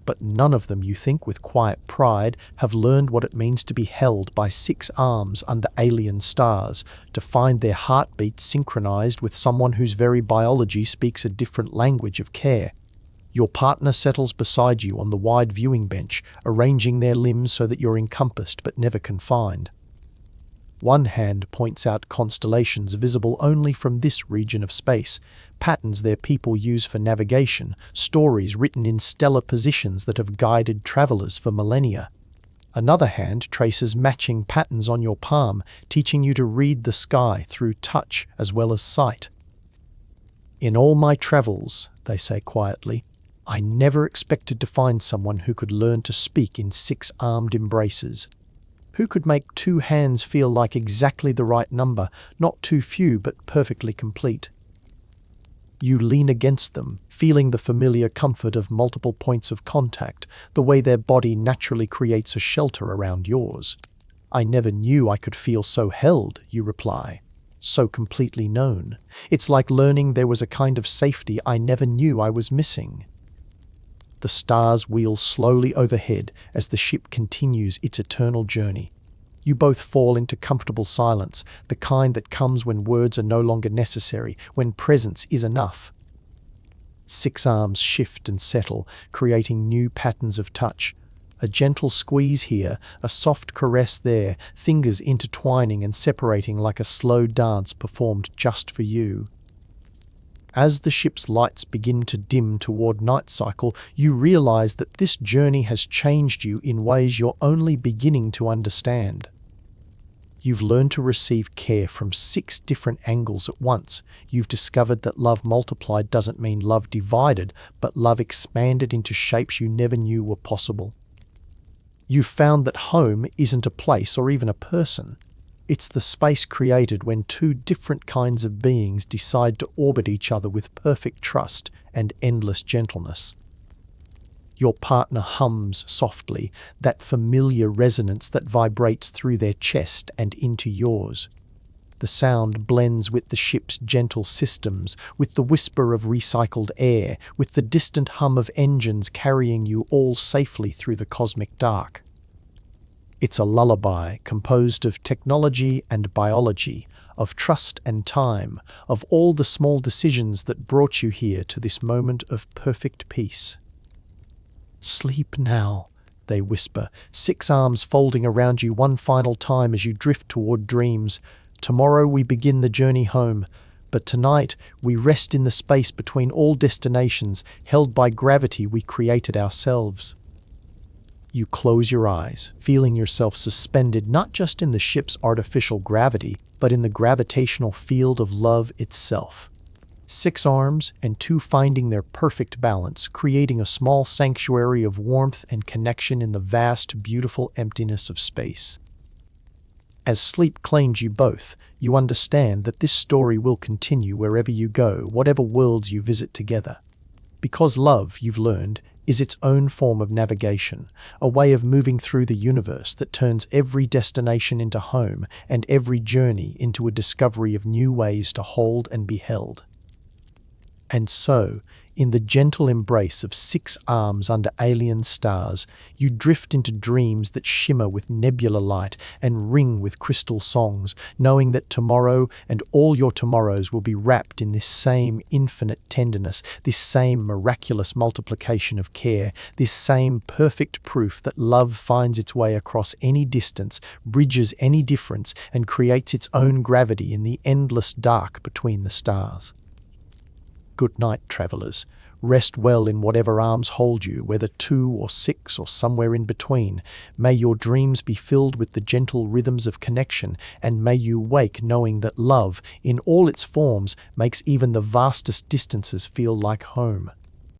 But none of them, you think with quiet pride, have learned what it means to be held by 6 arms under alien stars, to find their heartbeats synchronized with someone whose very biology speaks a different language of care. Your partner settles beside you on the wide viewing bench, arranging their limbs so that you're encompassed but never confined. One hand points out constellations visible only from this region of space, patterns their people use for navigation, stories written in stellar positions that have guided travelers for millennia. Another hand traces matching patterns on your palm, teaching you to read the sky through touch as well as sight. "In all my travels," they say quietly, "I never expected to find someone who could learn to speak in 6-armed embraces. Who could make 2 hands feel like exactly the right number, not too few but perfectly complete." You lean against them, feeling the familiar comfort of multiple points of contact, the way their body naturally creates a shelter around yours. "I never knew I could feel so held," you reply, "so completely known. It's like learning there was a kind of safety I never knew I was missing." The stars wheel slowly overhead as the ship continues its eternal journey. You both fall into comfortable silence, the kind that comes when words are no longer necessary, when presence is enough. 6 arms shift and settle, creating new patterns of touch. A gentle squeeze here, a soft caress there, fingers intertwining and separating like a slow dance performed just for you. As the ship's lights begin to dim toward night cycle, you realize that this journey has changed you in ways you're only beginning to understand. You've learned to receive care from 6 different angles at once. You've discovered that love multiplied doesn't mean love divided, but love expanded into shapes you never knew were possible. You've found that home isn't a place or even a person. It's the space created when 2 different kinds of beings decide to orbit each other with perfect trust and endless gentleness. Your partner hums softly, that familiar resonance that vibrates through their chest and into yours. The sound blends with the ship's gentle systems, with the whisper of recycled air, with the distant hum of engines carrying you all safely through the cosmic dark. It's a lullaby composed of technology and biology, of trust and time, of all the small decisions that brought you here to this moment of perfect peace. "Sleep now," they whisper, 6 arms folding around you one final time as you drift toward dreams. "Tomorrow we begin the journey home, but tonight we rest in the space between all destinations, held by gravity we created ourselves." You close your eyes, feeling yourself suspended not just in the ship's artificial gravity, but in the gravitational field of love itself. 6 arms and 2 finding their perfect balance, creating a small sanctuary of warmth and connection in the vast, beautiful emptiness of space. As sleep claims you both, you understand that this story will continue wherever you go, whatever worlds you visit together. Because love, you've learned, is its own form of navigation, a way of moving through the universe that turns every destination into home and every journey into a discovery of new ways to hold and be held. And so, in the gentle embrace of 6 arms under alien stars, you drift into dreams that shimmer with nebular light and ring with crystal songs, knowing that tomorrow and all your tomorrows will be wrapped in this same infinite tenderness, this same miraculous multiplication of care, this same perfect proof that love finds its way across any distance, bridges any difference, and creates its own gravity in the endless dark between the stars. Good night, travellers. Rest well in whatever arms hold you, whether 2 or 6 or somewhere in between. May your dreams be filled with the gentle rhythms of connection, and may you wake knowing that love, in all its forms, makes even the vastest distances feel like home.